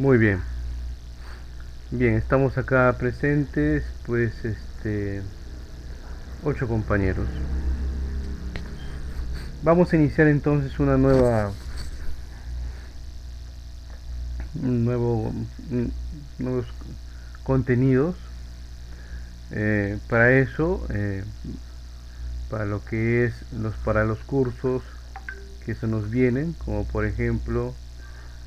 Muy bien. Bien, estamos acá presentes, pues, 8 compañeros. Vamos a iniciar entonces un nuevo, nuevos contenidos. Para eso, para lo que es para los cursos que se nos vienen, como por ejemplo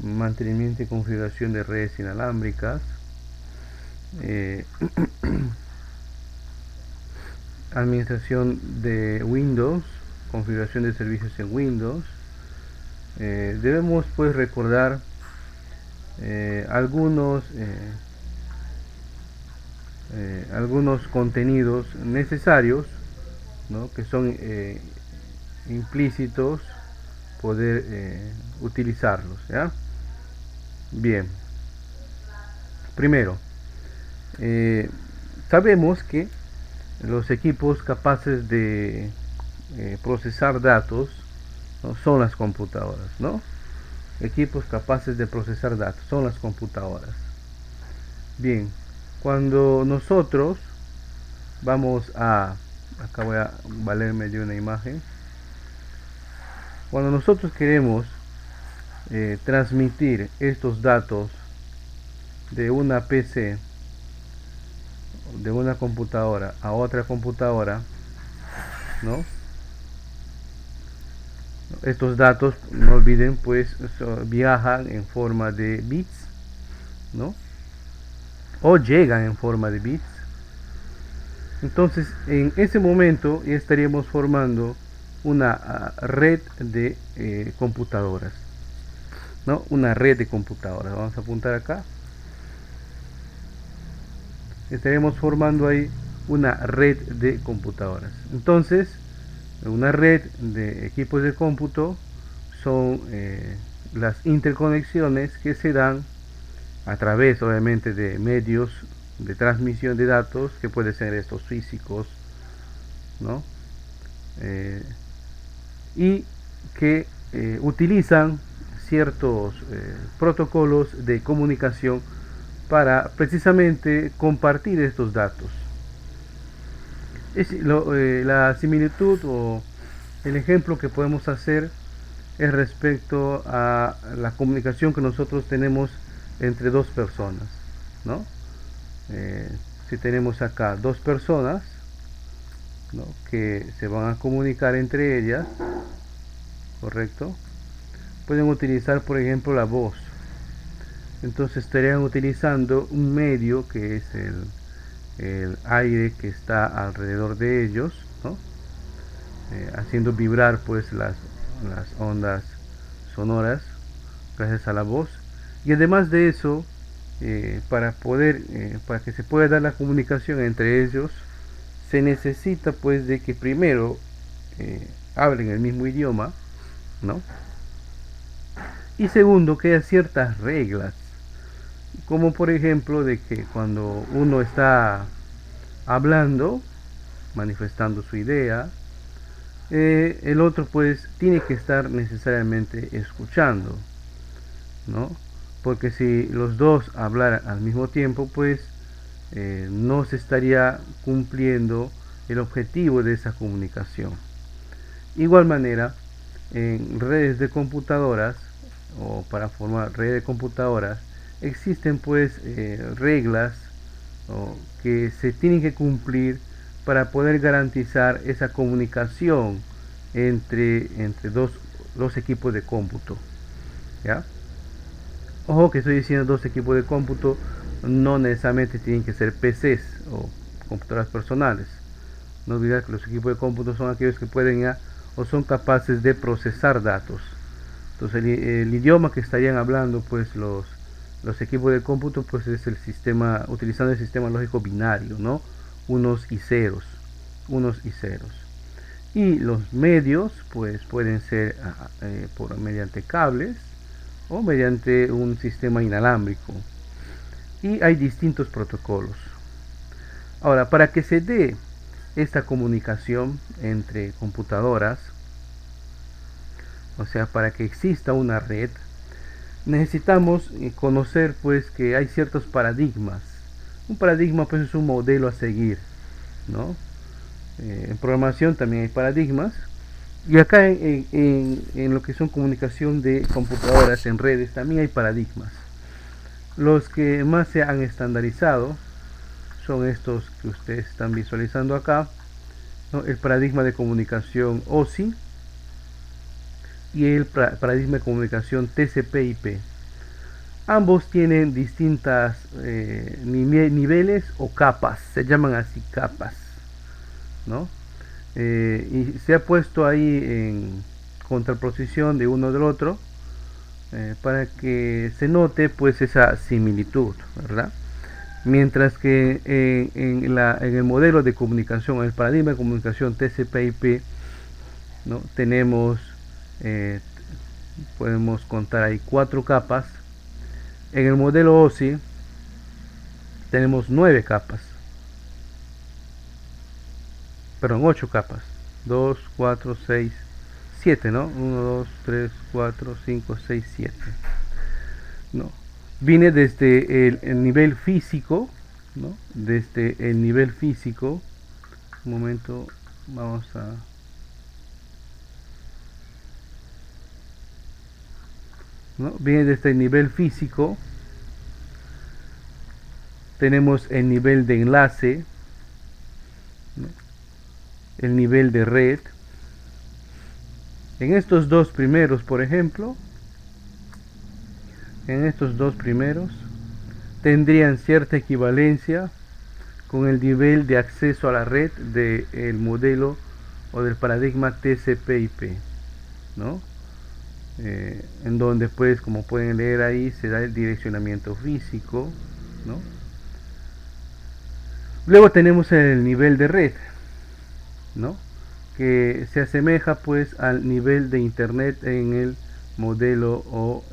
mantenimiento y configuración de redes inalámbricas, eh, administración de Windows, configuración de servicios en Windows. Debemos pues recordar algunos contenidos necesarios, ¿no? Que son implícitos, poder utilizarlos, ¿ya? Bien, primero, eh, sabemos que los equipos capaces de procesar datos, ¿no? Son las computadoras, ¿no? Equipos capaces de procesar datos son las computadoras. Bien, cuando nosotros acá voy a valerme de una imagen. Cuando nosotros queremos transmitir estos datos de una PC, de una computadora a otra computadora, ¿no? Estos datos, no olviden, pues viajan en forma de bits, ¿no? O llegan en forma de bits. Entonces, en ese momento ya estaríamos formando una red de computadoras, ¿no? Una red de computadoras. Vamos a apuntar acá. Estaremos formando ahí una red de computadoras. Entonces, una red de equipos de cómputo son las interconexiones que se dan a través, obviamente, de medios de transmisión de datos, que pueden ser estos físicos, ¿no? Eh, y que utilizan ciertos protocolos de comunicación para precisamente compartir estos datos. La similitud o el ejemplo que podemos hacer es respecto a la comunicación que nosotros tenemos entre dos personas, ¿no? Si tenemos acá dos personas, ¿no? Que se van a comunicar entre ellas, ¿correcto? Pueden utilizar, por ejemplo, la voz. Entonces estarían utilizando un medio que es el aire que está alrededor de ellos, ¿no? Haciendo vibrar pues las ondas sonoras gracias a la voz. Y además de eso, para que se pueda dar la comunicación entre ellos, se necesita pues de que primero hablen el mismo idioma, ¿no? Y segundo, que haya ciertas reglas, como por ejemplo de que cuando uno está hablando, manifestando su idea, el otro pues tiene que estar necesariamente escuchando, ¿no? Porque si los dos hablaran al mismo tiempo, pues no se estaría cumpliendo el objetivo de esa comunicación. Igual manera, en redes de computadoras o para formar redes de computadoras existen pues reglas que se tienen que cumplir para poder garantizar esa comunicación entre dos equipos de cómputo, ¿ya? Ojo que estoy diciendo dos equipos de cómputo, no necesariamente tienen que ser PCs o computadoras personales. No olvidar que los equipos de cómputo son aquellos que pueden ya o son capaces de procesar datos. Entonces el idioma que estarían hablando pues los equipos de cómputo pues es el sistema, utilizando el sistema lógico binario, ¿no? Unos y ceros, unos y ceros. Y los medios pues pueden ser mediante cables o mediante un sistema inalámbrico. Y hay distintos protocolos. Ahora, para que se dé esta comunicación entre computadoras, o sea, para que exista una red, necesitamos conocer pues que hay ciertos paradigmas. Un paradigma pues es un modelo a seguir, ¿no? En programación también hay paradigmas. Y acá en lo que son comunicación de computadoras en redes también hay paradigmas. Los que más se han estandarizado son estos que ustedes están visualizando acá, ¿no? El paradigma de comunicación OSI y el paradigma de comunicación TCP/IP. Ambos tienen distintas niveles o capas, se llaman así capas, ¿no? Y se ha puesto ahí en contraposición de uno del otro para que se note pues esa similitud, ¿verdad? Mientras que en el modelo de comunicación, el paradigma de comunicación TCP/IP, ¿no? Tenemos, podemos contar ahí 4 capas. En el modelo OSI tenemos 9 capas, perdón, 8 capas, 2, 4, 6, 7, ¿no? 1, 2, 3, 4, 5, 6, 7, ¿no? Viene desde el nivel físico, ¿no? Desde el nivel físico, un momento, vamos a... ¿no? Viene desde el nivel físico, tenemos el nivel de enlace, ¿no? El nivel de red. En estos dos primeros, por ejemplo, en estos dos primeros tendrían cierta equivalencia con el nivel de acceso a la red del modelo o del paradigma TCP/IP, ¿no? En donde pues, como pueden leer ahí, se da el direccionamiento físico, ¿no? Luego tenemos el nivel de red, ¿no? Que se asemeja pues al nivel de internet en el modelo o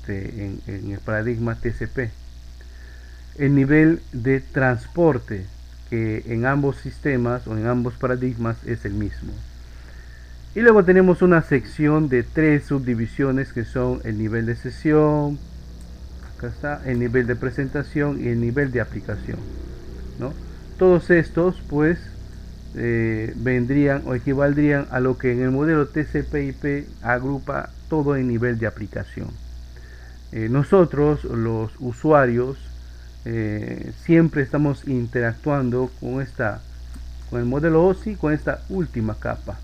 en el paradigma TCP. El nivel de transporte, que en ambos sistemas o en ambos paradigmas es el mismo. Y luego tenemos una sección de 3 subdivisiones que son el nivel de sesión, acá está, el nivel de presentación y el nivel de aplicación, ¿no? Todos estos pues vendrían o equivaldrían a lo que en el modelo TCP/IP agrupa todo en nivel de aplicación. Nosotros los usuarios siempre estamos interactuando con el modelo OSI, con esta última capa,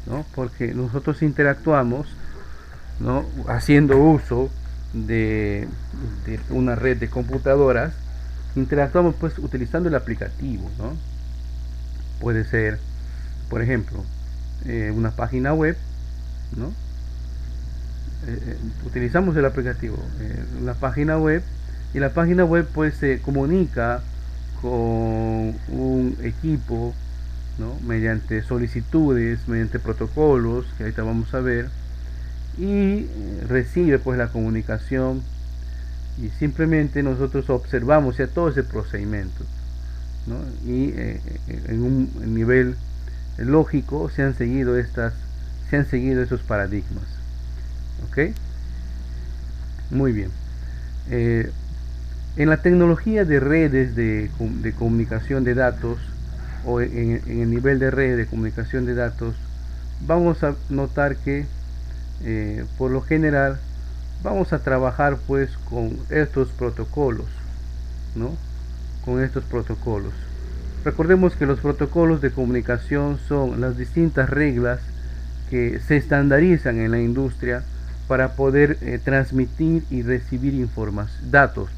¿no? Porque nosotros interactuamos, ¿no? Haciendo uso de una red de computadoras, interactuamos pues utilizando el aplicativo, ¿no? Puede ser, por ejemplo, una página web, ¿no? Utilizamos el aplicativo, una página web, y la página web pues se comunica con un equipo, ¿no? Mediante solicitudes, mediante protocolos que ahorita vamos a ver, y recibe pues la comunicación, y simplemente nosotros observamos ya todo ese procedimiento, ¿no? Y en un nivel lógico se han seguido esos paradigmas. ¿Ok? Muy bien. En la tecnología de redes de comunicación de datos, o en el nivel de red de comunicación de datos, vamos a notar que por lo general vamos a trabajar pues con estos protocolos, ¿no? Con estos protocolos. Recordemos que los protocolos de comunicación son las distintas reglas que se estandarizan en la industria para poder transmitir y recibir datos,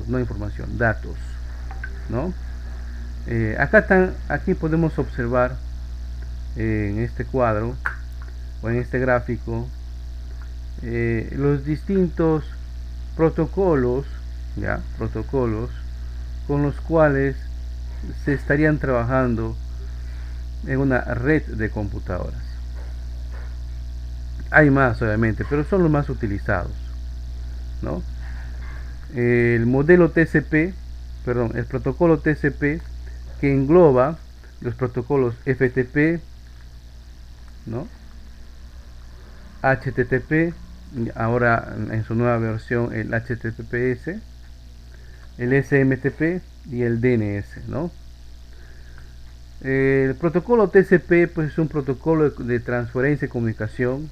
no información, datos, ¿no? Aquí podemos observar en este cuadro o en este gráfico los distintos protocolos, ¿ya? Protocolos con los cuales se estarían trabajando en una red de computadoras. Hay más obviamente, pero son los más utilizados, ¿no? El modelo TCP, perdón, el protocolo TCP, que engloba los protocolos FTP, ¿no? HTTP ahora en su nueva versión el HTTPS, el SMTP y el DNS, ¿no? El protocolo TCP pues es un protocolo de transferencia y comunicación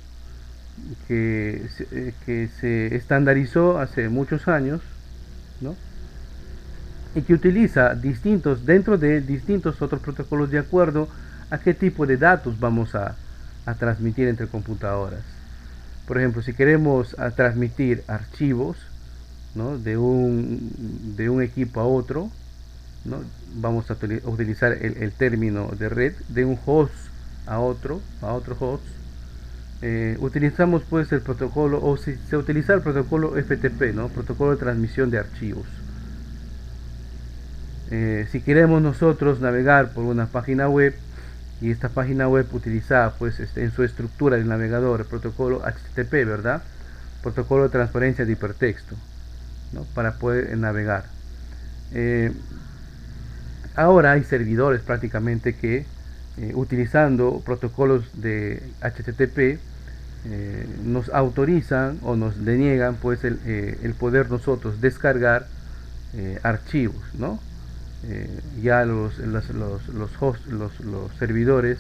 que se estandarizó hace muchos años, ¿no? Y que utiliza dentro de distintos otros protocolos de acuerdo a qué tipo de datos vamos a transmitir entre computadoras. Por ejemplo, si queremos transmitir archivos, ¿no? de un equipo a otro, ¿no? Vamos a utilizar el término de red, de un host a otro host. Utilizamos pues el protocolo, o si se utiliza el protocolo FTP, ¿no? Protocolo de transmisión de archivos. Si queremos nosotros navegar por una página web y esta página web utiliza pues en su estructura del navegador el protocolo HTTP, ¿verdad? Protocolo de transferencia de hipertexto, ¿no? Para poder navegar. Ahora hay servidores prácticamente que utilizando protocolos de HTTP nos autorizan o nos deniegan pues el poder nosotros descargar archivos, ¿no? Ya los servidores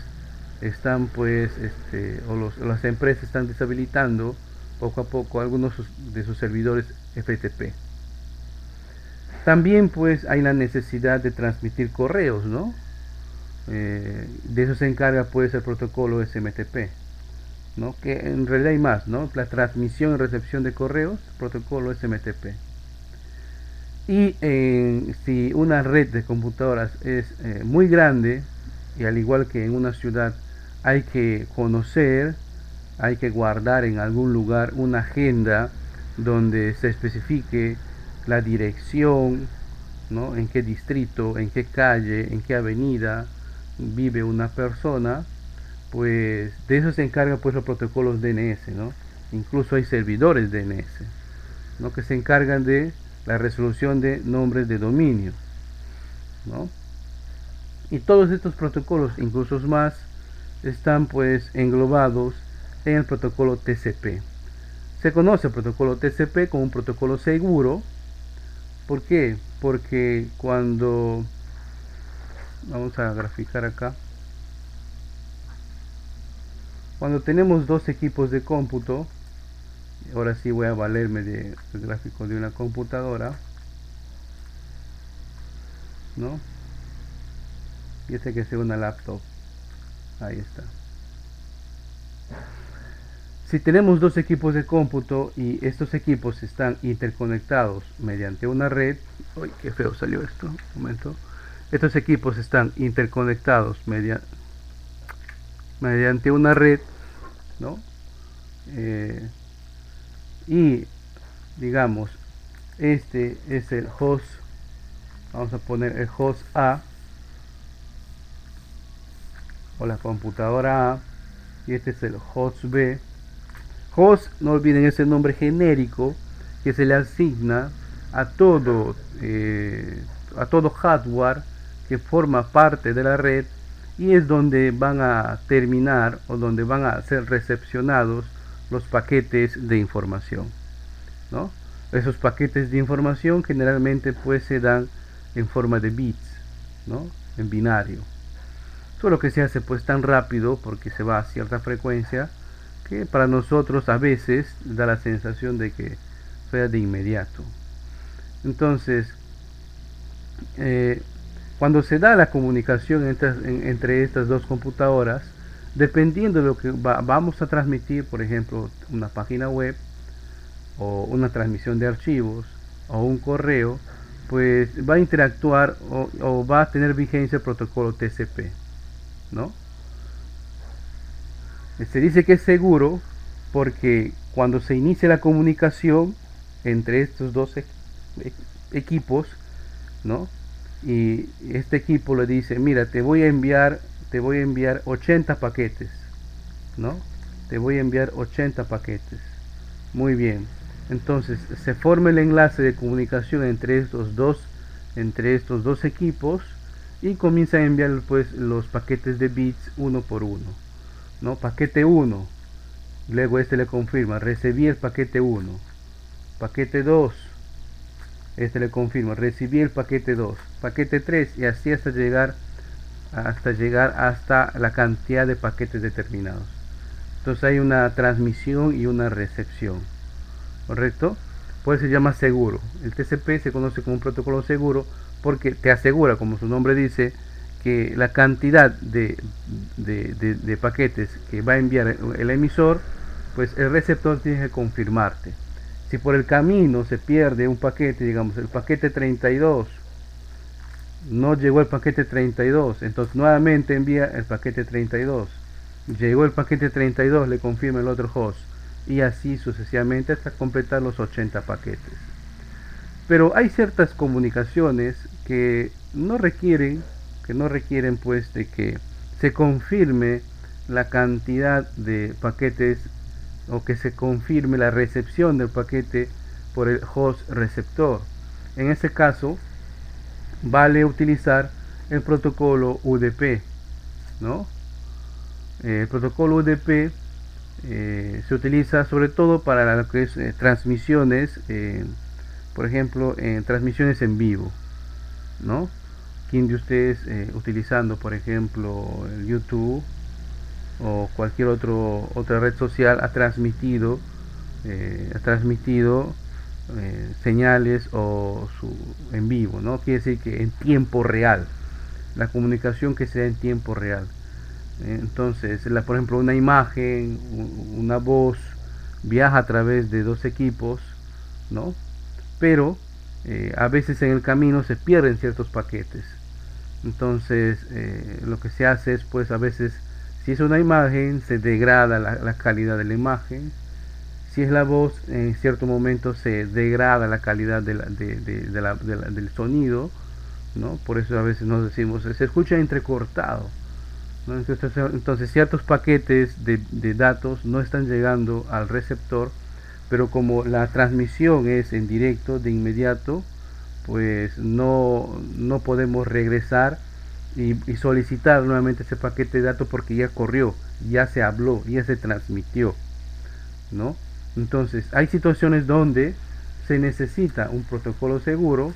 están pues las empresas están deshabilitando poco a poco algunos de sus servidores FTP. También pues hay la necesidad de transmitir correos, ¿no? De eso se encarga pues el protocolo SMTP, ¿no? Que en realidad hay más, ¿no? La transmisión y recepción de correos, protocolo SMTP. Y si una red de computadoras es muy grande, y al igual que en una ciudad hay que conocer, hay que guardar en algún lugar una agenda donde se especifique la dirección, ¿no? En qué distrito, en qué calle, en qué avenida vive una persona, pues de eso se encargan pues los protocolos DNS, ¿no? Incluso hay servidores DNS, ¿no? Que se encargan de la resolución de nombres de dominio, ¿no? Y todos estos protocolos, incluso más, están pues englobados en el protocolo TCP. Se conoce el protocolo TCP como un protocolo seguro. ¿Por qué? Porque cuando vamos a graficar acá, cuando tenemos dos equipos de cómputo, ahora sí voy a valerme del gráfico de una computadora, ¿no? Y este que sea una laptop, ahí está. Si tenemos dos equipos de cómputo y estos equipos están interconectados mediante una red, uy, qué feo salió esto, un momento. Estos equipos están interconectados mediante una red, ¿no? Y digamos, este es el host, vamos a poner el host A o la computadora A, y este es el host B. Host, no olviden, ese nombre genérico que se le asigna a todo hardware que forma parte de la red, y es donde van a terminar o donde van a ser recepcionados los paquetes de información, ¿no? Esos paquetes de información generalmente pues se dan en forma de bits, ¿no? En binario. Solo que se hace pues tan rápido porque se va a cierta frecuencia que para nosotros a veces da la sensación de que sea de inmediato. Entonces, cuando se da la comunicación entre estas dos computadoras, dependiendo de lo que vamos a transmitir, por ejemplo, una página web o una transmisión de archivos o un correo, pues va a interactuar o va a tener vigencia el protocolo TCP, ¿no? Se dice que es seguro porque cuando se inicia la comunicación entre estos dos equipos, ¿no? Y este equipo le dice, mira, te voy a enviar 80 paquetes, ¿no? Te voy a enviar 80 paquetes. Muy bien. Entonces se forma el enlace de comunicación entre estos dos equipos, y comienza a enviar pues los paquetes de bits uno por uno, ¿no? Paquete 1, luego este le confirma, recibí el paquete 1, paquete 2, este le confirma, recibí el paquete 2, paquete 3, y así hasta llegar hasta la cantidad de paquetes determinados. Entonces hay una transmisión y una recepción, ¿correcto? Por eso se llama seguro. El TCP se conoce como un protocolo seguro porque te asegura, como su nombre dice, que la cantidad de paquetes que va a enviar el emisor, pues el receptor tiene que confirmarte. Si por el camino se pierde un paquete, digamos el paquete 32, no llegó el paquete 32, entonces nuevamente envía el paquete 32. Llegó el paquete 32, le confirma el otro host, y así sucesivamente hasta completar los 80 paquetes. Pero hay ciertas comunicaciones que no requieren pues de que se confirme la cantidad de paquetes o que se confirme la recepción del paquete por el host receptor. En ese caso vale utilizar el protocolo UDP, ¿no? El protocolo UDP se utiliza sobre todo para lo que es transmisiones, por ejemplo, en transmisiones en vivo, ¿no? ¿Quién de ustedes utilizando, por ejemplo, el YouTube o cualquier otra red social ha transmitido señales o en vivo, ¿no? Quiere decir que en tiempo real, la comunicación que se da en tiempo real. Entonces, por ejemplo, una imagen, una voz viaja a través de dos equipos, ¿no? Pero a veces en el camino se pierden ciertos paquetes. Entonces, lo que se hace es, pues, a veces, si es una imagen, se degrada la calidad de la imagen. Si es la voz, en cierto momento se degrada la calidad del sonido, ¿no? Por eso a veces nos decimos, se escucha entrecortado, ¿no? Entonces ciertos paquetes de datos no están llegando al receptor, pero como la transmisión es en directo, de inmediato, pues no podemos regresar y solicitar nuevamente ese paquete de datos porque ya corrió, ya se habló, ya se transmitió, ¿no? Entonces hay situaciones donde se necesita un protocolo seguro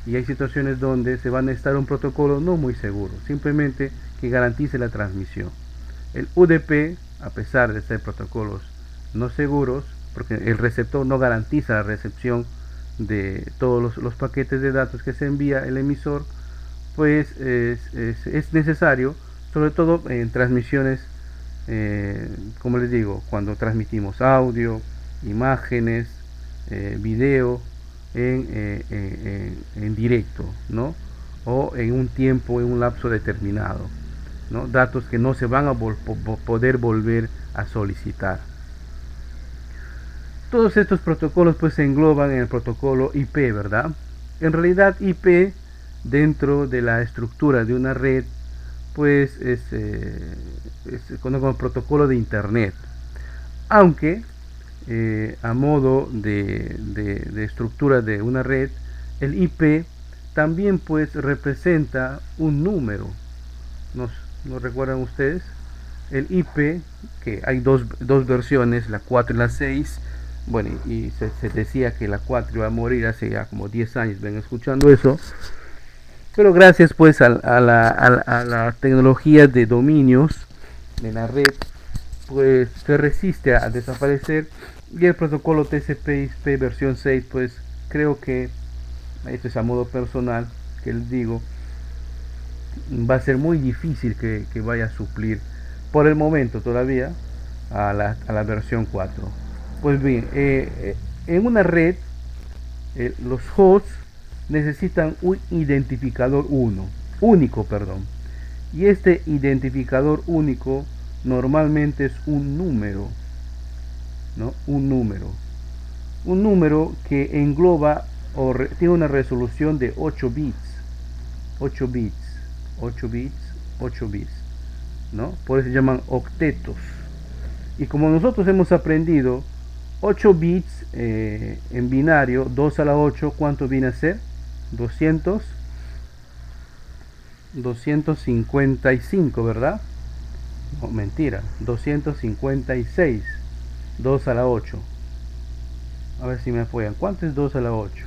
y hay situaciones donde se va a necesitar un protocolo no muy seguro, simplemente que garantice la transmisión. El UDP, a pesar de ser protocolos no seguros, porque el receptor no garantiza la recepción de todos los paquetes de datos que se envía el emisor, pues es necesario, sobre todo en transmisiones, como les digo, cuando transmitimos audio, imágenes, video en directo, ¿no? O en un tiempo, en un lapso determinado, ¿no? Datos que no se van a poder volver a solicitar. Todos estos protocolos pues se engloban en el protocolo IP, ¿verdad? En realidad IP dentro de la estructura de una red pues es como protocolo de internet, aunque a modo de estructura de una red, el IP también pues representa un número. ¿Nos recuerdan ustedes? El IP, que hay dos versiones, la 4 y la 6. Bueno, y se decía que la 4 iba a morir hace ya como 10 años, ven escuchando eso. Pero gracias pues a la tecnología de dominios de la red, pues se resiste a desaparecer, y el protocolo TCP/IP versión 6 pues creo que, esto es a modo personal que les digo, va a ser muy difícil que vaya a suplir por el momento todavía a la versión 4. Pues bien, en una red los hosts necesitan un identificador único, perdón. Y este identificador único normalmente es un número, ¿no? Un número que engloba tiene una resolución de 8 bits, 8 bits, 8 bits, 8 bits, ¿no? Por eso se llaman octetos. Y como nosotros hemos aprendido 8 bits en binario, 2 a la 8, ¿cuánto viene a ser? 255, ¿verdad? No, mentira, 256. 2 a la 8. A ver si me apoyan. ¿Cuánto es 2 a la 8?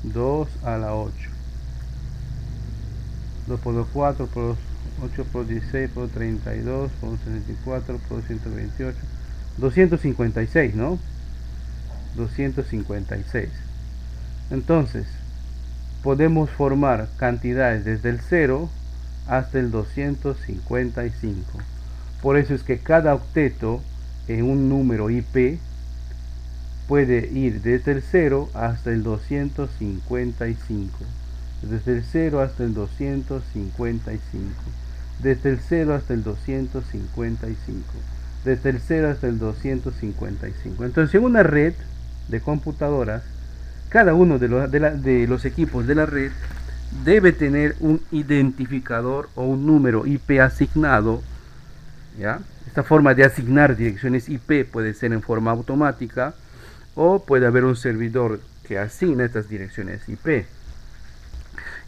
2 a la 8. 2 por 2, 4, por 2, 8 por 16, por 32, por 64, por 128. 256, ¿no? 256. Entonces, podemos formar cantidades desde el 0 hasta el 255. Por eso es que cada octeto en un número IP puede ir desde el 0 hasta el 255. Desde el 0 hasta el 255. Desde el 0 hasta el 255. Desde el 0 hasta el 255. Entonces, en una red de computadoras, cada uno de los equipos de la red debe tener un identificador o un número IP asignado, ¿ya? Esta forma de asignar direcciones IP puede ser en forma automática o puede haber un servidor que asigna estas direcciones IP.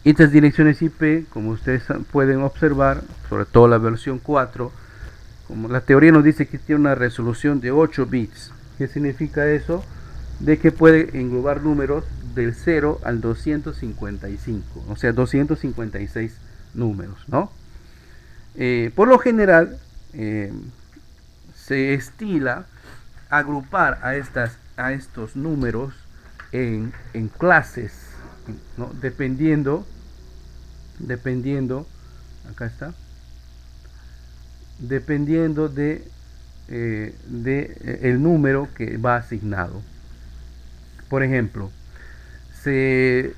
Y estas direcciones IP, como ustedes pueden observar, sobre todo la versión 4, como la teoría nos dice que tiene una resolución de 8 bits. ¿Qué significa eso? De que puede englobar números del 0 al 255, o sea, 256 números, ¿no? Por lo general, se estila agrupar a estos números en clases, ¿no? Dependiendo, acá está, dependiendo de el número que va asignado. Por ejemplo, se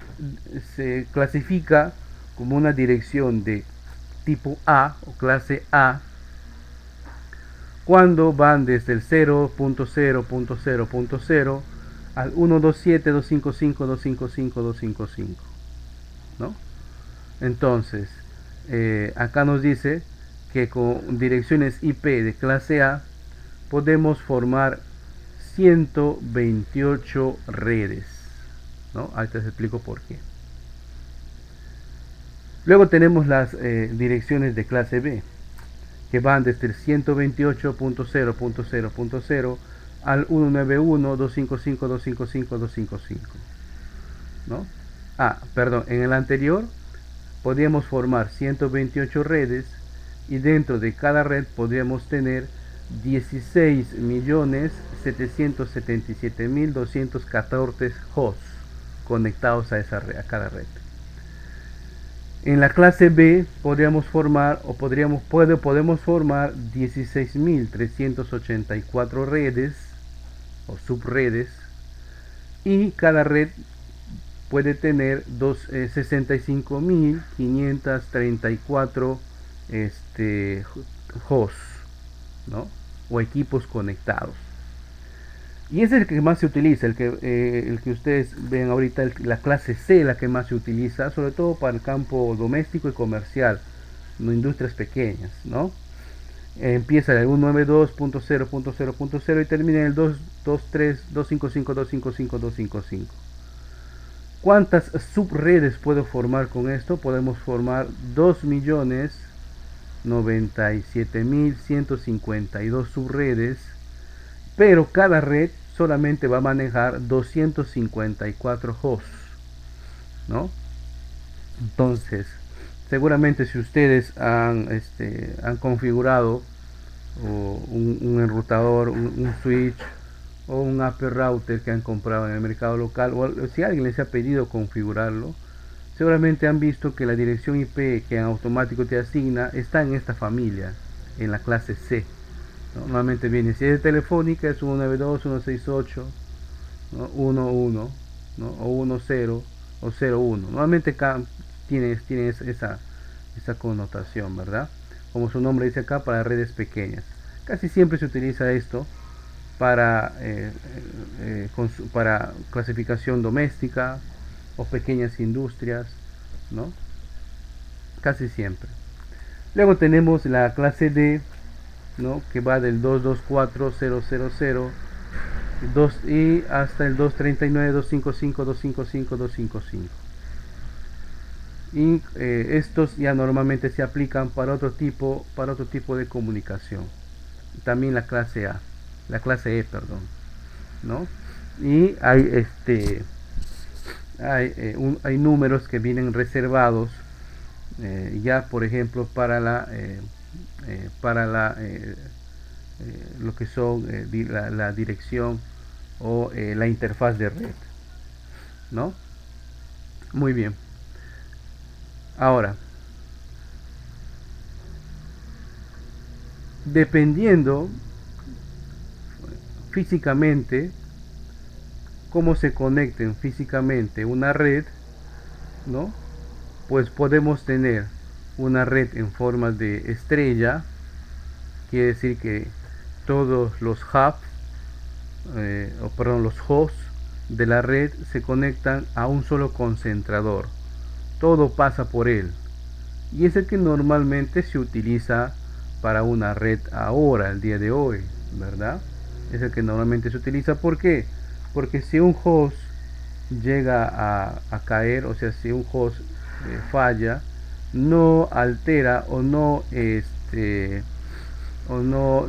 clasifica como una dirección de tipo A o clase A cuando van desde el 0.0.0.0 al 127.255.255.255, ¿no? Entonces, acá nos dice que con direcciones IP de clase A podemos formar 128 redes, ¿no? Ahí te explico por qué. Luego tenemos las direcciones de clase B, que van desde el 128.0.0.0 al 191.255.255.255, ¿no? Perdón, en el anterior podríamos formar 128 redes y dentro de cada red podríamos tener 16.777.214 hosts conectados a cada red. En la clase B podemos formar 16.384 redes o subredes, y cada red puede tener 65.534 hosts, ¿no? O equipos conectados. Y ese es el que más se utiliza, el que ustedes ven ahorita, la clase C, la que más se utiliza, sobre todo para el campo doméstico y comercial, no industrias pequeñas, ¿no? Empieza en el 192.0.0.0 y termina en el 223.255.255.255. ¿Cuántas subredes puedo formar con esto? Podemos formar 2.097.152 subredes, pero cada red solamente va a manejar 254 hosts, ¿no? Entonces, seguramente si ustedes han configurado un enrutador, un switch o un AP router que han comprado en el mercado local, o si alguien les ha pedido configurarlo, seguramente han visto que la dirección IP que en automático te asigna está en esta familia, en la clase C, ¿no? Normalmente viene, si es de telefónica, es 192, 168, ¿no? 11, ¿no? O 10 o 01. Normalmente tiene esa connotación, ¿verdad? Como su nombre dice acá, para redes pequeñas. Casi siempre se utiliza esto para clasificación doméstica o pequeñas industrias, ¿no? Casi siempre. Luego tenemos la clase D, ¿no? Que va del 224.000 y hasta el 239.255.255.255. Y estos ya normalmente se aplican para otro tipo de comunicación. también la clase E, perdón, ¿no? Y hay números que vienen reservados ya, por ejemplo, para lo que son la dirección o la interfaz de red, ¿no? Muy bien. Ahora, dependiendo físicamente cómo se conecten físicamente una red, ¿no? Pues podemos tener una red en forma de estrella, quiere decir que todos los hubs, o perdón, los hosts de la red se conectan a un solo concentrador. Todo pasa por él. Y es el que normalmente se utiliza para una red ahora, el día de hoy, ¿verdad? Es el que normalmente se utiliza. ¿Por qué? Porque si un host llega a caer, o sea, si un host falla, no altera o no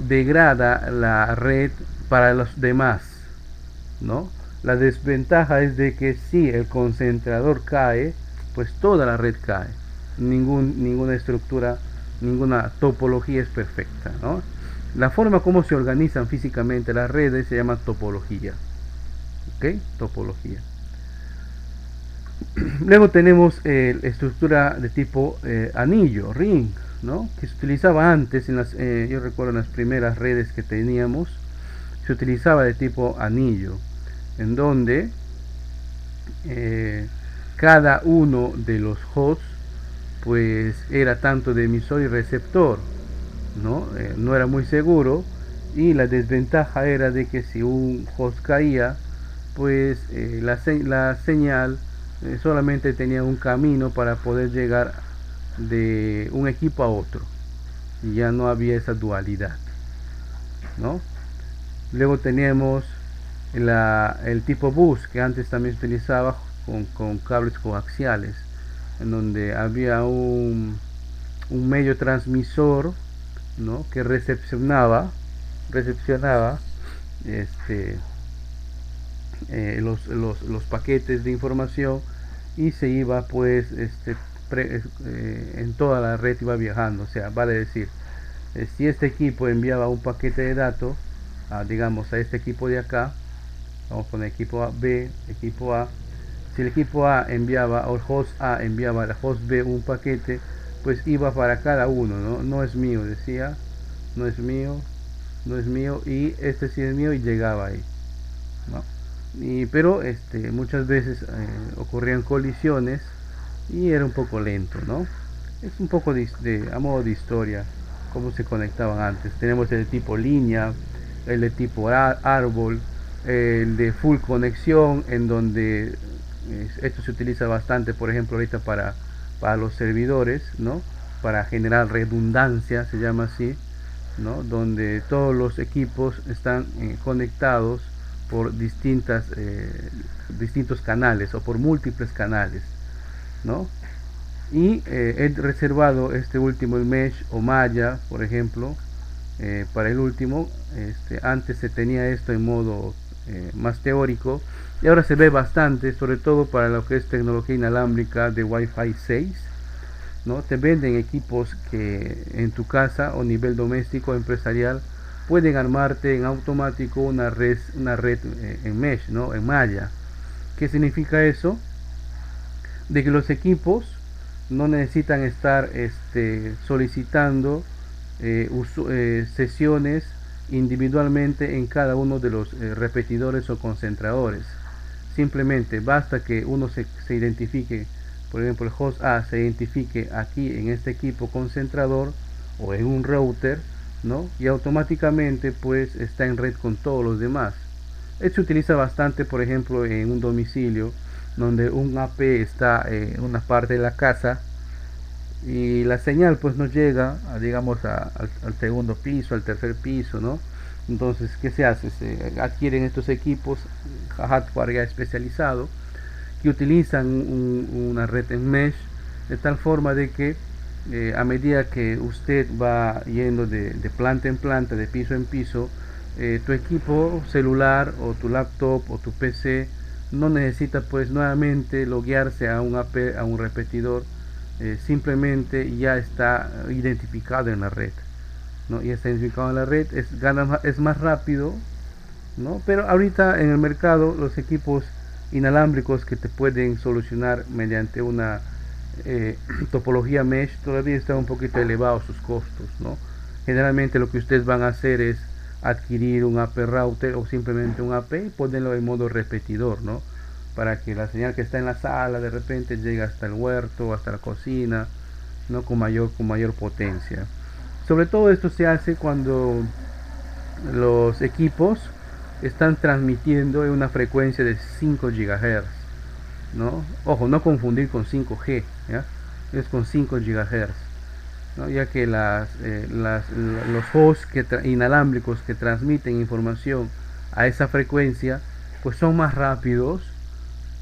degrada la red para los demás, ¿no? La desventaja es de que si el concentrador cae, pues toda la red cae. Ninguna estructura, ninguna topología es perfecta, ¿no? La forma como se organizan físicamente las redes se llama topología. ¿Ok? Topología. Luego tenemos estructura de tipo anillo, ring, ¿no? Que se utilizaba antes, yo recuerdo en las primeras redes que teníamos, se utilizaba de tipo anillo, en donde cada uno de los hosts pues era tanto de emisor y receptor, ¿no? No era muy seguro, y la desventaja era de que si un host caía, pues la señal solamente tenía un camino para poder llegar de un equipo a otro, y ya no había esa dualidad, ¿no? Luego teníamos el tipo bus, que antes también se utilizaba con cables coaxiales, en donde había un medio transmisor, ¿no? Que recepcionaba este, los paquetes de información, y se iba pues en toda la red iba viajando. O sea, vale decir, si este equipo enviaba un paquete de datos digamos a este equipo de acá, vamos a poner equipo A, B, equipo A. Si el equipo A enviaba, o el host A enviaba al host B un paquete, pues iba para cada uno, ¿no? No es mío, decía, no es mío, no es mío, y este sí es mío, y llegaba ahí, ¿no? Pero muchas veces ocurrían colisiones y era un poco lento, ¿no? Es un poco a modo de historia cómo se conectaban antes. Tenemos el tipo línea, el de tipo árbol, el de full conexión, en donde esto se utiliza bastante, por ejemplo, ahorita para los servidores, ¿no? Para generar redundancia, se llama así, ¿no? Donde todos los equipos están conectados por distintos canales, o por múltiples canales, ¿no? Y he reservado este último, el mesh o malla, por ejemplo, para el último. Antes se tenía esto en modo más teórico, y ahora se ve bastante, sobre todo para lo que es tecnología inalámbrica de Wi-Fi 6, ¿no? Te venden equipos que en tu casa o nivel doméstico empresarial pueden armarte en automático una red en mesh, ¿no? En malla. ¿Qué significa eso? De que los equipos no necesitan estar solicitando sesiones individualmente en cada uno de los repetidores o concentradores. Simplemente basta que uno se identifique, por ejemplo el host A se identifique aquí en este equipo concentrador o en un router, ¿no? Y automáticamente pues está en red con todos los demás. Esto se utiliza bastante, por ejemplo, en un domicilio donde un AP está en una parte de la casa y la señal pues no llega digamos al segundo piso, al tercer piso, ¿no? Entonces, ¿qué se hace? Se adquieren estos equipos hardware ya especializado, que utilizan una red en mesh, de tal forma de que a medida que usted va yendo de planta en planta, de piso en piso, tu equipo celular o tu laptop o tu PC no necesita pues nuevamente loguearse a un AP, a un repetidor, simplemente ya está identificado en la red, ¿no? Ya está identificado en la red, es más rápido, ¿no? Pero ahorita en el mercado los equipos inalámbricos que te pueden solucionar mediante una topología mesh todavía están un poquito elevados sus costos, ¿no? Generalmente lo que ustedes van a hacer es adquirir un AP router o simplemente un AP y ponerlo en modo repetidor, ¿no? Para que la señal que está en la sala de repente llegue hasta el huerto, hasta la cocina, ¿no? Con mayor potencia. Sobre todo esto se hace cuando los equipos están transmitiendo en una frecuencia de 5 GHz, ¿no? Ojo, no confundir con 5G, ¿ya? Es con 5 GHz, ¿no? Ya que los hosts inalámbricos que transmiten información a esa frecuencia, pues son más rápidos,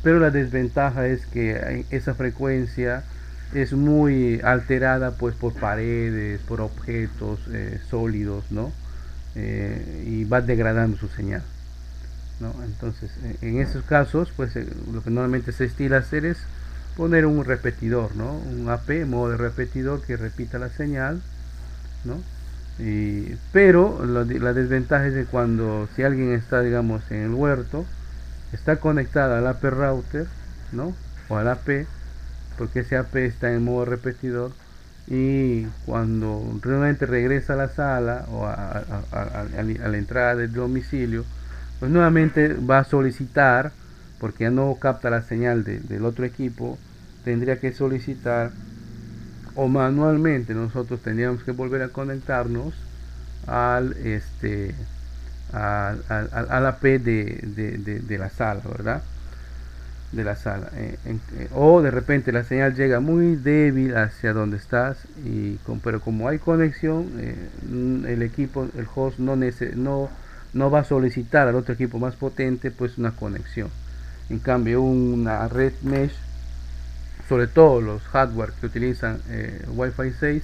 pero la desventaja es que esa frecuencia es muy alterada pues por paredes, por objetos sólidos, ¿no? Y va degradando su señal, ¿no? Entonces, en esos casos, pues lo que normalmente se estila hacer es poner un repetidor, ¿no? Un AP, modo de repetidor que repita la señal, ¿no? Pero la desventaja es que cuando, si alguien está, digamos, en el huerto, está conectada al AP router, ¿no? O al AP, porque ese AP está en modo repetidor, y cuando realmente regresa a la sala o a la entrada del domicilio, pues nuevamente va a solicitar, porque ya no capta la señal del otro equipo, tendría que solicitar, o manualmente nosotros tendríamos que volver a conectarnos al al AP de la sala, ¿verdad? De la sala, o de repente la señal llega muy débil hacia donde estás, pero como hay conexión, el equipo, el host no va a solicitar al otro equipo más potente pues una conexión. En cambio una red mesh, sobre todo los hardware que utilizan Wi-Fi 6,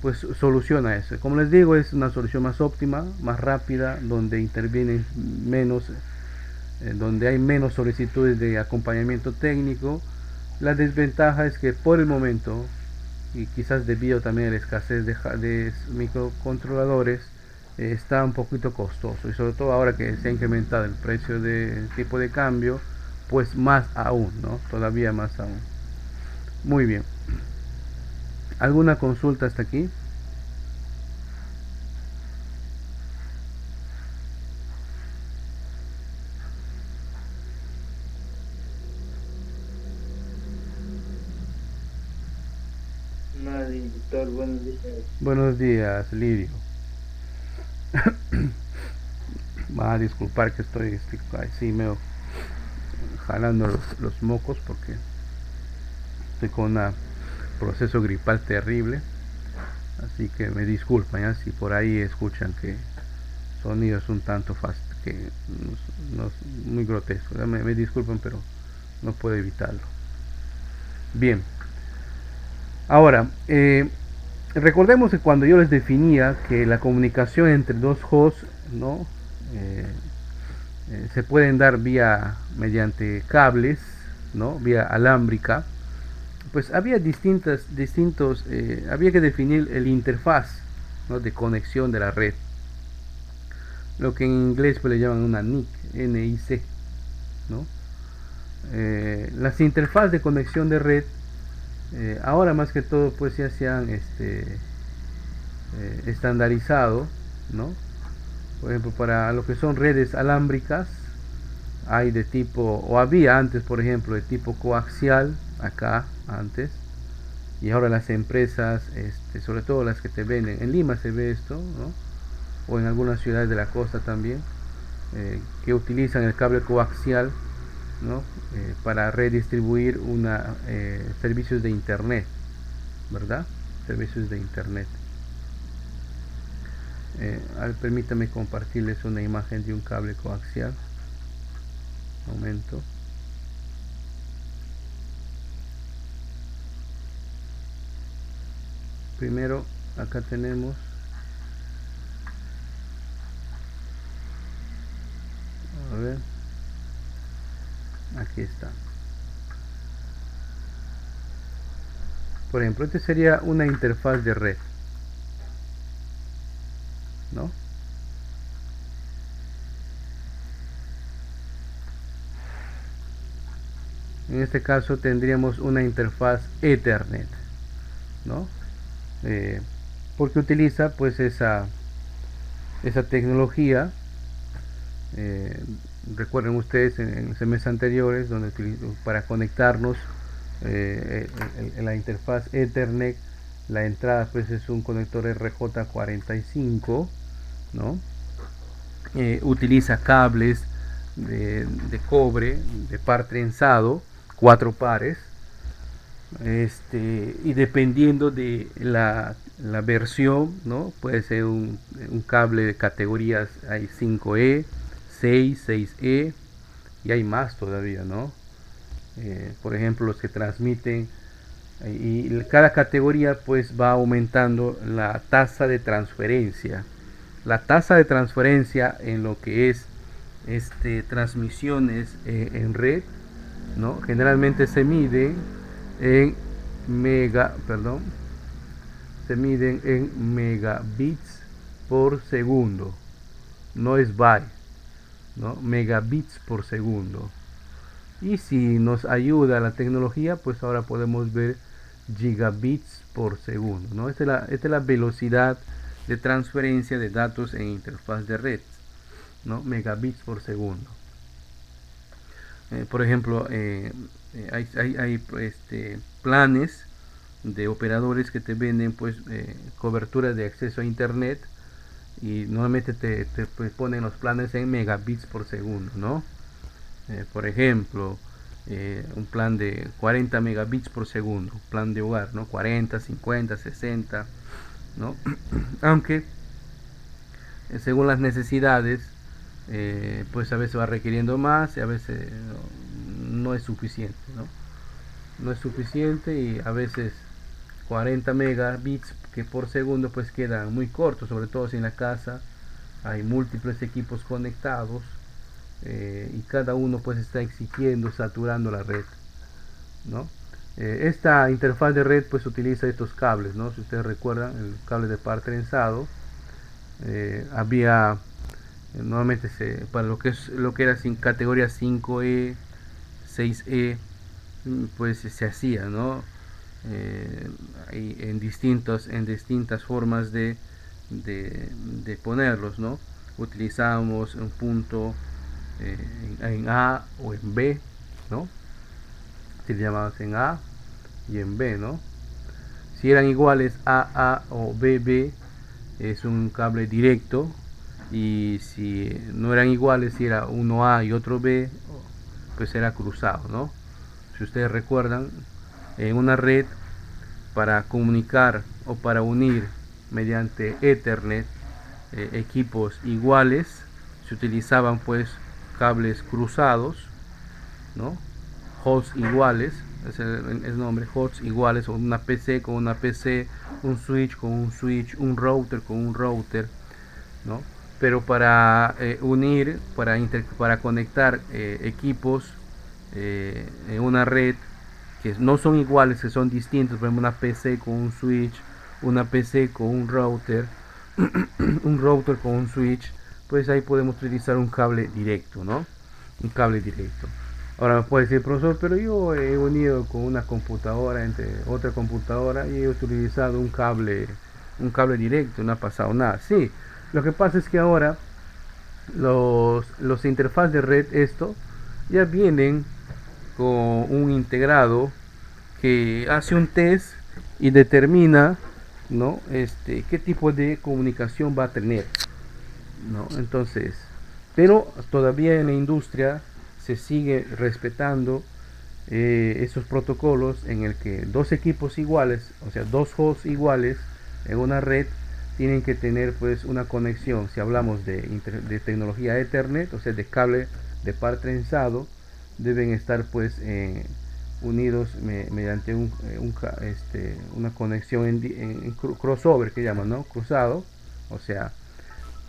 pues soluciona eso. Como les digo, es una solución más óptima, más rápida, donde intervienen menos, donde hay menos solicitudes de acompañamiento técnico. La desventaja es que por el momento, y quizás debido también a la escasez de microcontroladores, está un poquito costoso, y sobre todo ahora que se ha incrementado el precio del tipo de cambio, pues más aún, ¿no? Todavía más aún. Muy bien. ¿Alguna consulta hasta aquí? Nadie, doctor, buenos días. Buenos días, Lirio. Va a disculpar que estoy así medio jalando los mocos porque estoy con un proceso gripal terrible. Así que me disculpan, ¿ya? Si por ahí escuchan que sonidos un tanto que muy grotescos. Me disculpan, pero no puedo evitarlo. Bien, ahora, recordemos que cuando yo les definía que la comunicación entre dos hosts, ¿no? Eh, se pueden dar mediante cables, ¿no? Vía alámbrica, pues había había que definir el interfaz, ¿no? De conexión de la red, lo que en inglés pues le llaman una NIC, ¿no? Las interfaces de conexión de red, ahora más que todo pues ya se han estandarizado, ¿no? Por ejemplo, para lo que son redes alámbricas, hay de tipo, o había antes, por ejemplo, de tipo coaxial, acá antes, y ahora las empresas, sobre todo las que te venden, en Lima se ve esto, ¿no? O en algunas ciudades de la costa también, que utilizan el cable coaxial, ¿no? Para redistribuir servicios de internet, ¿verdad? Servicios de internet. A ver, permítame compartirles una imagen de un cable coaxial. Un momento. primero acá tenemos, a ver, aquí está. Por ejemplo, este sería una interfaz de red, ¿no? En este caso tendríamos una interfaz Ethernet, ¿no? Porque utiliza pues esa tecnología. Recuerden ustedes en semestres anteriores donde para conectarnos en la interfaz Ethernet, la entrada pues es un conector RJ45, ¿no? Utiliza cables de cobre de par trenzado, 4 pares, y dependiendo de la versión, ¿no? Puede ser un cable de categorías, hay 5E, 6, 6E y hay más todavía, ¿no? Por ejemplo, los que transmiten, y cada categoría pues va aumentando la tasa de transferencia. La tasa de transferencia en lo que es transmisiones en red, ¿no? Generalmente se mide en se miden en megabits por segundo, no es byte, ¿no? Megabits por segundo. Y si nos ayuda la tecnología, pues ahora podemos ver gigabits por segundo, ¿no? Esta es la velocidad de transferencia de datos en interfaz de red, ¿no? Megabits por segundo. Por ejemplo, hay planes de operadores que te venden pues cobertura de acceso a internet, y normalmente te ponen los planes en megabits por segundo, ¿no? Por ejemplo, un plan de 40 megabits por segundo, plan de hogar, ¿no? 40, 50, 60, ¿no? Aunque según las necesidades, pues a veces va requiriendo más y a veces no es suficiente, ¿no? No es suficiente, y a veces 40 megabits que por segundo pues quedan muy cortos, sobre todo si en la casa hay múltiples equipos conectados, y cada uno pues está exigiendo, saturando la red, ¿no? Esta interfaz de red pues utiliza estos cables, ¿no? Si ustedes recuerdan, el cable de par trenzado, había normalmente para lo que era sin categoría 5E, 6E, pues se hacía, ¿no? En distintas formas de ponerlos, ¿no? Utilizábamos un punto en A o en B, ¿no? Si le llamabas en A y en B, ¿no? Si eran iguales A o B, es un cable directo, y si no eran iguales, si era uno A y otro B, pues era cruzado, ¿no? Si ustedes recuerdan, en una red, para comunicar o para unir mediante Ethernet equipos iguales, se utilizaban pues cables cruzados, ¿no? Hosts iguales, es el nombre, hosts iguales, o una PC con una PC, un switch con un switch, un router con un router, ¿no? Pero para unir, para conectar equipos en una red que no son iguales, que son distintos, por ejemplo una PC con un switch, una PC con un router, un router con un switch, pues ahí podemos utilizar un cable directo, ¿no? Un cable directo. Ahora me puede decir, profesor, pero yo he unido con una computadora entre otra computadora y he utilizado un cable directo, no ha pasado nada. Sí, lo que pasa es que ahora los interfaces de red, esto, ya vienen con un integrado que hace un test y determina, ¿no? Qué tipo de comunicación va a tener, ¿no? Entonces, pero todavía en la industria se sigue respetando esos protocolos en el que dos equipos iguales, o sea, dos hosts iguales en una red, tienen que tener pues una conexión. Si hablamos de tecnología Ethernet, o sea, de cable de par trenzado, deben estar pues unidos mediante una conexión en crossover que llaman, ¿no? Cruzado, o sea,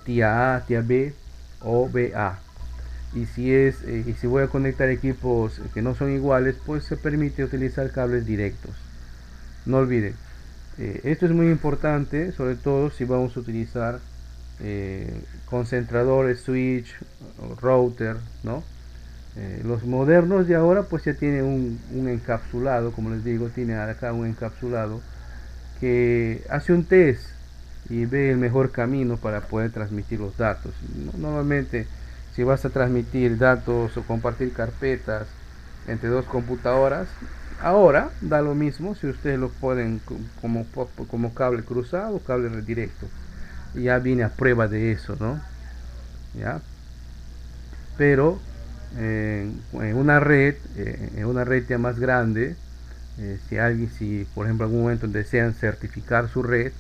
tía A, tía B o BA. Y si voy a conectar equipos que no son iguales, pues se permite utilizar cables directos. No olviden, esto es muy importante, sobre todo si vamos a utilizar concentradores, switch, router, ¿no? Los modernos de ahora pues ya tienen un encapsulado, como les digo, tiene acá un encapsulado que hace un test y ve el mejor camino para poder transmitir los datos. Normalmente, si vas a transmitir datos o compartir carpetas entre dos computadoras, ahora da lo mismo si ustedes lo ponen como cable cruzado o cable directo. Ya viene a prueba de eso, ¿no? ¿Ya? Pero en una red ya más grande, si por ejemplo en algún momento desean certificar su red,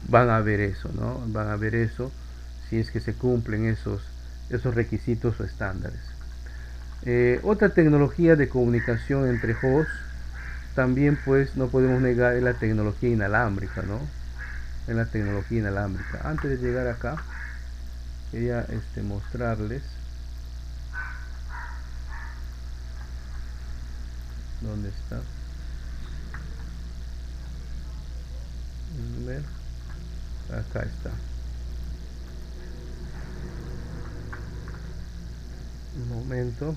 van a ver eso, ¿no? Van a ver eso si es que se cumplen esos requisitos o estándares. Otra tecnología de comunicación entre hosts también pues no podemos negar es la tecnología inalámbrica, ¿no? En la tecnología inalámbrica. Antes de llegar acá, quería mostrarles dónde está. A ver, acá está. Un momento.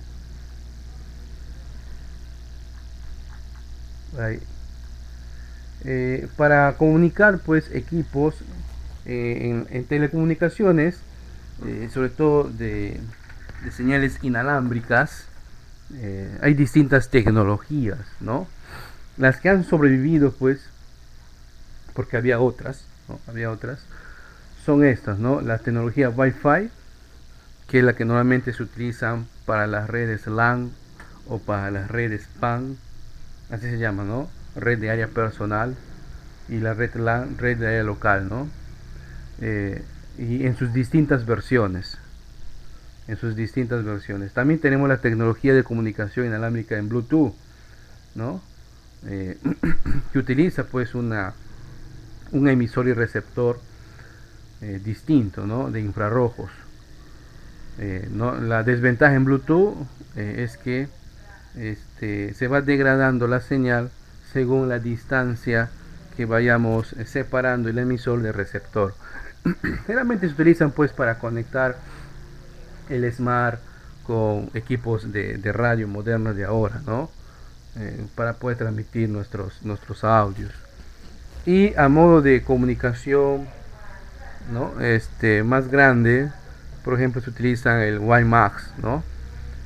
Ahí. Para comunicar pues equipos en telecomunicaciones, sobre todo de señales inalámbricas, hay distintas tecnologías, ¿no? Las que han sobrevivido pues, porque había otras, ¿no? Había otras, son estas, ¿no? La tecnología Wi-Fi, que es la que normalmente se utiliza para las redes LAN o para las redes PAN, así se llama, ¿no? Red de área personal, y la red LAN, red de área local, ¿no? Y en sus distintas versiones. También tenemos la tecnología de comunicación inalámbrica en Bluetooth, ¿no? Que utiliza pues un emisor y receptor distinto, ¿no? De infrarrojos. ¿No? La desventaja en Bluetooth es que se va degradando la señal según la distancia que vayamos separando el emisor del receptor. Generalmente se utilizan pues para conectar el Smart con equipos de radio modernos de ahora, ¿no? Para poder transmitir nuestros audios. Y a modo de comunicación, ¿no? Más grande, por ejemplo, se utiliza el WiMAX, ¿no?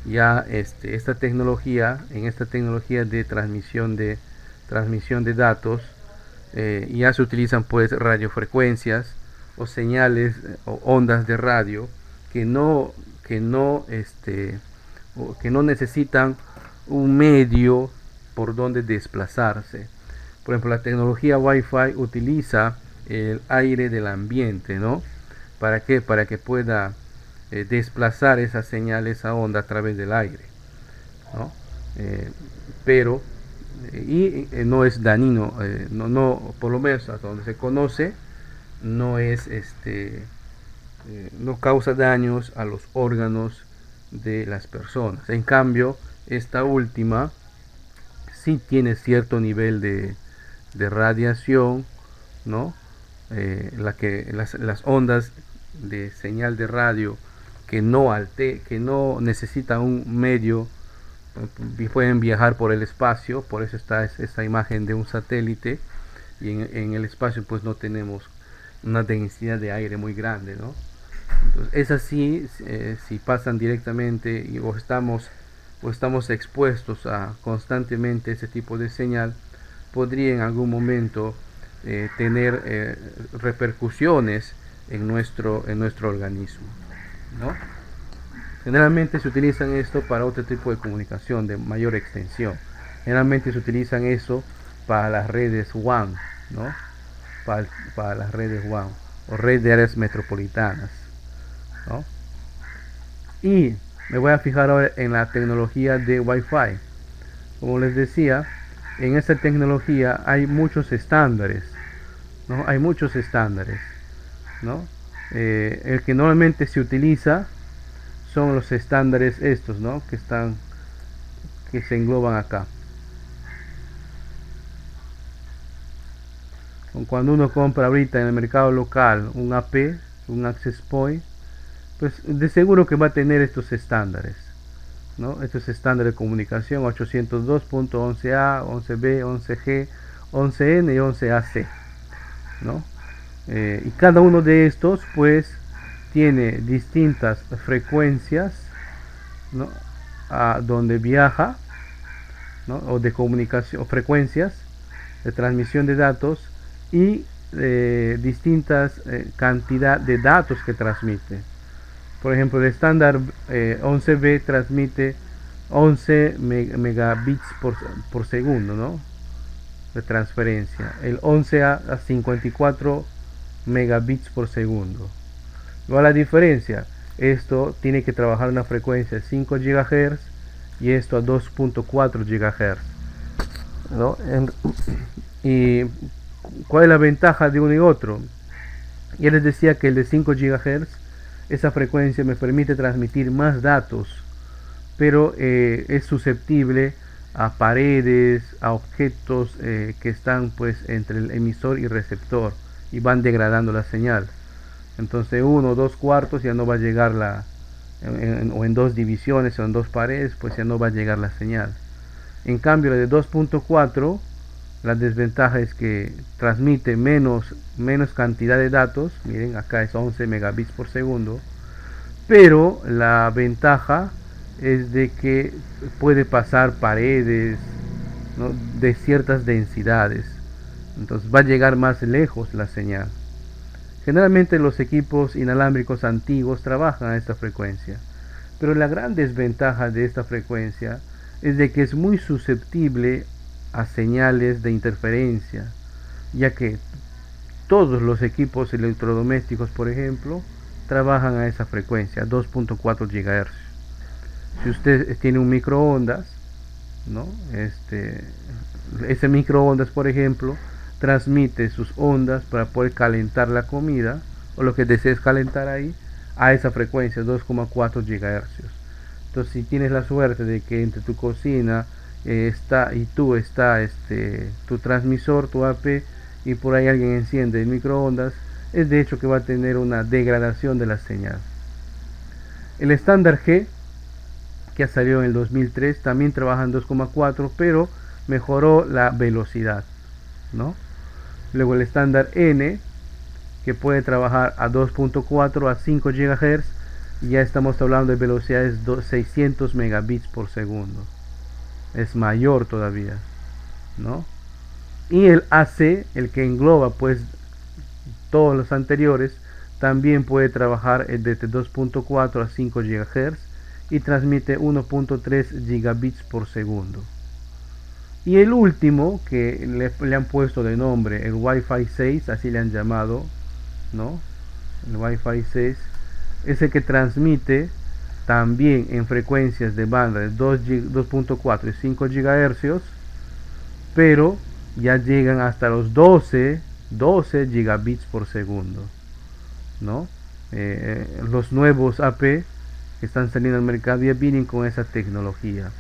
Ya esta tecnología de transmisión de datos, ya se utilizan pues radiofrecuencias o señales o ondas de radio que no necesitan un medio por donde desplazarse. Por ejemplo, la tecnología Wi-Fi utiliza el aire del ambiente, ¿no? ¿Para qué? Para que pueda desplazar esa señal, esa onda a través del aire, ¿no? Pero no es dañino, no, por lo menos hasta donde se conoce, no es no causa daños a los órganos de las personas. En cambio, esta última sí tiene cierto nivel de radiación, ¿no? Las ondas de señal de radio que no necesitan un medio, pueden viajar por el espacio. Por eso está esta imagen de un satélite, y en el espacio pues no tenemos una densidad de aire muy grande, ¿no? Entonces, es así, si pasan directamente o estamos expuestos a constantemente ese tipo de señal, podría en algún momento tener repercusiones en nuestro organismo, ¿no? Generalmente se utilizan esto para otro tipo de comunicación de mayor extensión. Generalmente se utilizan eso para las redes WAN, ¿no? Para las redes WAN o red de áreas metropolitanas, ¿no? Y me voy a fijar ahora en la tecnología de Wi-Fi. como les decía, en esta tecnología hay muchos estándares, ¿no? Hay muchos estándares, ¿no? El que normalmente se utiliza son los estándares estos, ¿no? Que se engloban acá. Cuando uno compra ahorita en el mercado local un AP, un Access Point, pues de seguro que va a tener estos estándares, ¿no? Estos estándares de comunicación 802.11a, 11b, 11g, 11n y 11ac, ¿no? Y cada uno de estos pues tiene distintas frecuencias, ¿no? A donde viaja, ¿no? O de comunicación, o frecuencias de transmisión de datos y distintas cantidad de datos que transmite. Por ejemplo, el estándar 11B transmite 11 megabits por segundo, ¿no? De transferencia. El 11A a 54 megabits por segundo. ¿Cuál es la diferencia? Esto tiene que trabajar a una frecuencia de 5 GHz y esto a 2.4 GHz, ¿no? ¿Y cuál es la ventaja de uno y otro? Ya les decía que el de 5 GHz, esa frecuencia me permite transmitir más datos, pero es susceptible a paredes, a objetos que están pues entre el emisor y receptor y van degradando la señal. Entonces 1 o 2 cuartos ya no va a llegar o en dos divisiones o en dos paredes, pues ya no va a llegar la señal. En cambio la de 2.4, la desventaja es que transmite menos cantidad de datos. Miren, acá es 11 megabits por segundo, pero la ventaja es de que puede pasar paredes, ¿no? De ciertas densidades, entonces va a llegar más lejos la señal. Generalmente los equipos inalámbricos antiguos trabajan a esta frecuencia, pero la gran desventaja de esta frecuencia es de que es muy susceptible a señales de interferencia, ya que todos los equipos electrodomésticos, por ejemplo, trabajan a esa frecuencia, 2.4 GHz. Si usted tiene un microondas, ¿no? Ese microondas, por ejemplo, transmite sus ondas para poder calentar la comida o lo que desees calentar ahí a esa frecuencia, 2.4 GHz. Entonces, si tienes la suerte de que entre tu cocina está tu transmisor, tu AP, y por ahí alguien enciende el microondas, es de hecho que va a tener una degradación de la señal. El estándar G, que salió en el 2003, también trabaja en 2.4, pero mejoró la velocidad, ¿no? Luego el estándar N, que puede trabajar a 2.4 a 5 GHz, y ya estamos hablando de velocidades 600 megabits por segundo. Es mayor todavía, ¿no? Y el AC, el que engloba pues todos los anteriores, también puede trabajar desde 2.4 a 5 GHz y transmite 1.3 gigabits por segundo. Y el último, que le han puesto de nombre el Wi-Fi 6, así le han llamado, ¿no? El Wi-Fi 6 es el que transmite también en frecuencias de banda de 2.4 y 5 GHz, pero ya llegan hasta los 12 gigabits por segundo, ¿no? Los nuevos AP que están saliendo al mercado ya vienen con esa tecnología.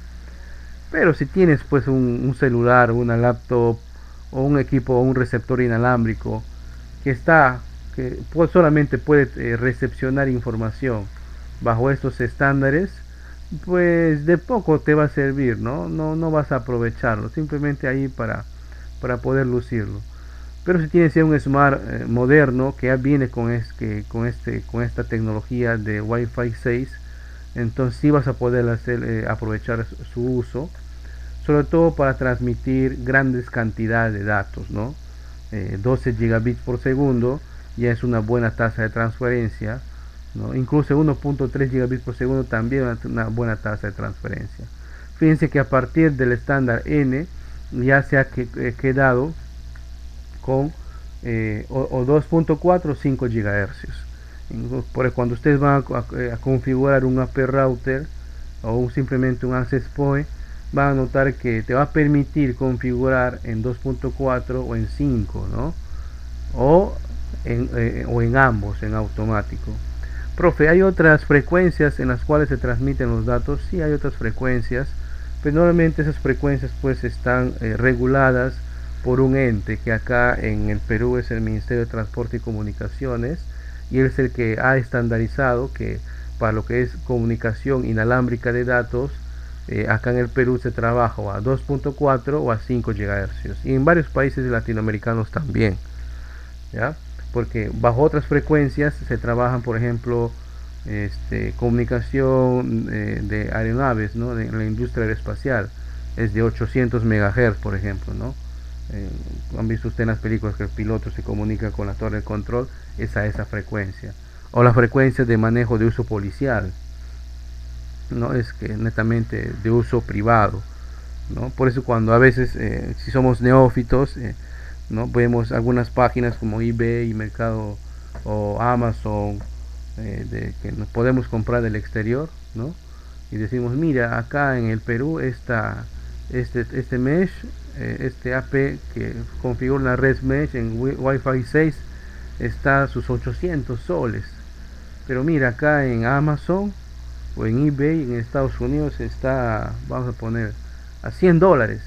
Pero si tienes pues un celular, una laptop o un equipo o un receptor inalámbrico que pues solamente puede recepcionar información bajo estos estándares, pues de poco te va a servir, ¿no? No vas a aprovecharlo, simplemente ahí para poder lucirlo. Pero si tienes ya un smart moderno que ya viene con esta tecnología de Wi-Fi 6, entonces sí vas a poder aprovechar su uso, sobre todo para transmitir grandes cantidades de datos, ¿no? 12 gigabits por segundo ya es una buena tasa de transferencia, ¿no? Incluso 1.3 gigabits por segundo también es una buena tasa de transferencia. Fíjense que a partir del estándar N ya se ha quedado con o 2.4 o 5 GHz. Cuando ustedes van a configurar un AP router o simplemente un access point, van a notar que te va a permitir configurar en 2.4 o en 5, ¿no? O en ambos, en automático. Profe, ¿hay otras frecuencias en las cuales se transmiten los datos? Sí, hay otras frecuencias, pero normalmente esas frecuencias pues están reguladas por un ente que acá en el Perú es el Ministerio de Transporte y Comunicaciones, y él es el que ha estandarizado que para lo que es comunicación inalámbrica de datos, acá en el Perú se trabaja a 2.4 o a 5 GHz, y en varios países latinoamericanos también, ¿ya? Porque bajo otras frecuencias se trabajan, por ejemplo, comunicación de aeronaves, ¿no? De la industria aeroespacial, es de 800 MHz, por ejemplo, ¿no? Han visto usted en las películas que el piloto se comunica con la torre de control, es a esa frecuencia. O la frecuencia de manejo de uso policial, ¿no? Es que netamente de uso privado, ¿no? Por eso cuando a veces, si somos neófitos, ¿no? Vemos algunas páginas como eBay, Mercado o Amazon, que nos podemos comprar del exterior, ¿no? Y decimos, mira, acá en el Perú este mesh, este AP que configura una red mesh en Wi-Fi 6 está a sus 800 soles. Pero mira, acá en Amazon o en eBay en Estados Unidos está, vamos a poner, a $100.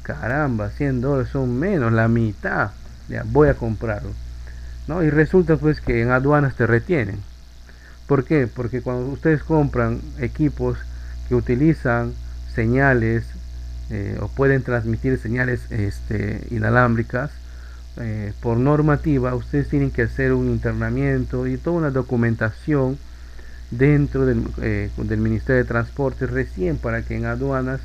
Caramba, $100 son menos, la mitad. Ya, voy a comprarlo, ¿no? Y resulta pues que en aduanas te retienen. ¿Por qué? Porque cuando ustedes compran equipos que utilizan señales o pueden transmitir señales inalámbricas, por normativa ustedes tienen que hacer un internamiento y toda una documentación dentro del Ministerio de Transporte recién para que en aduanas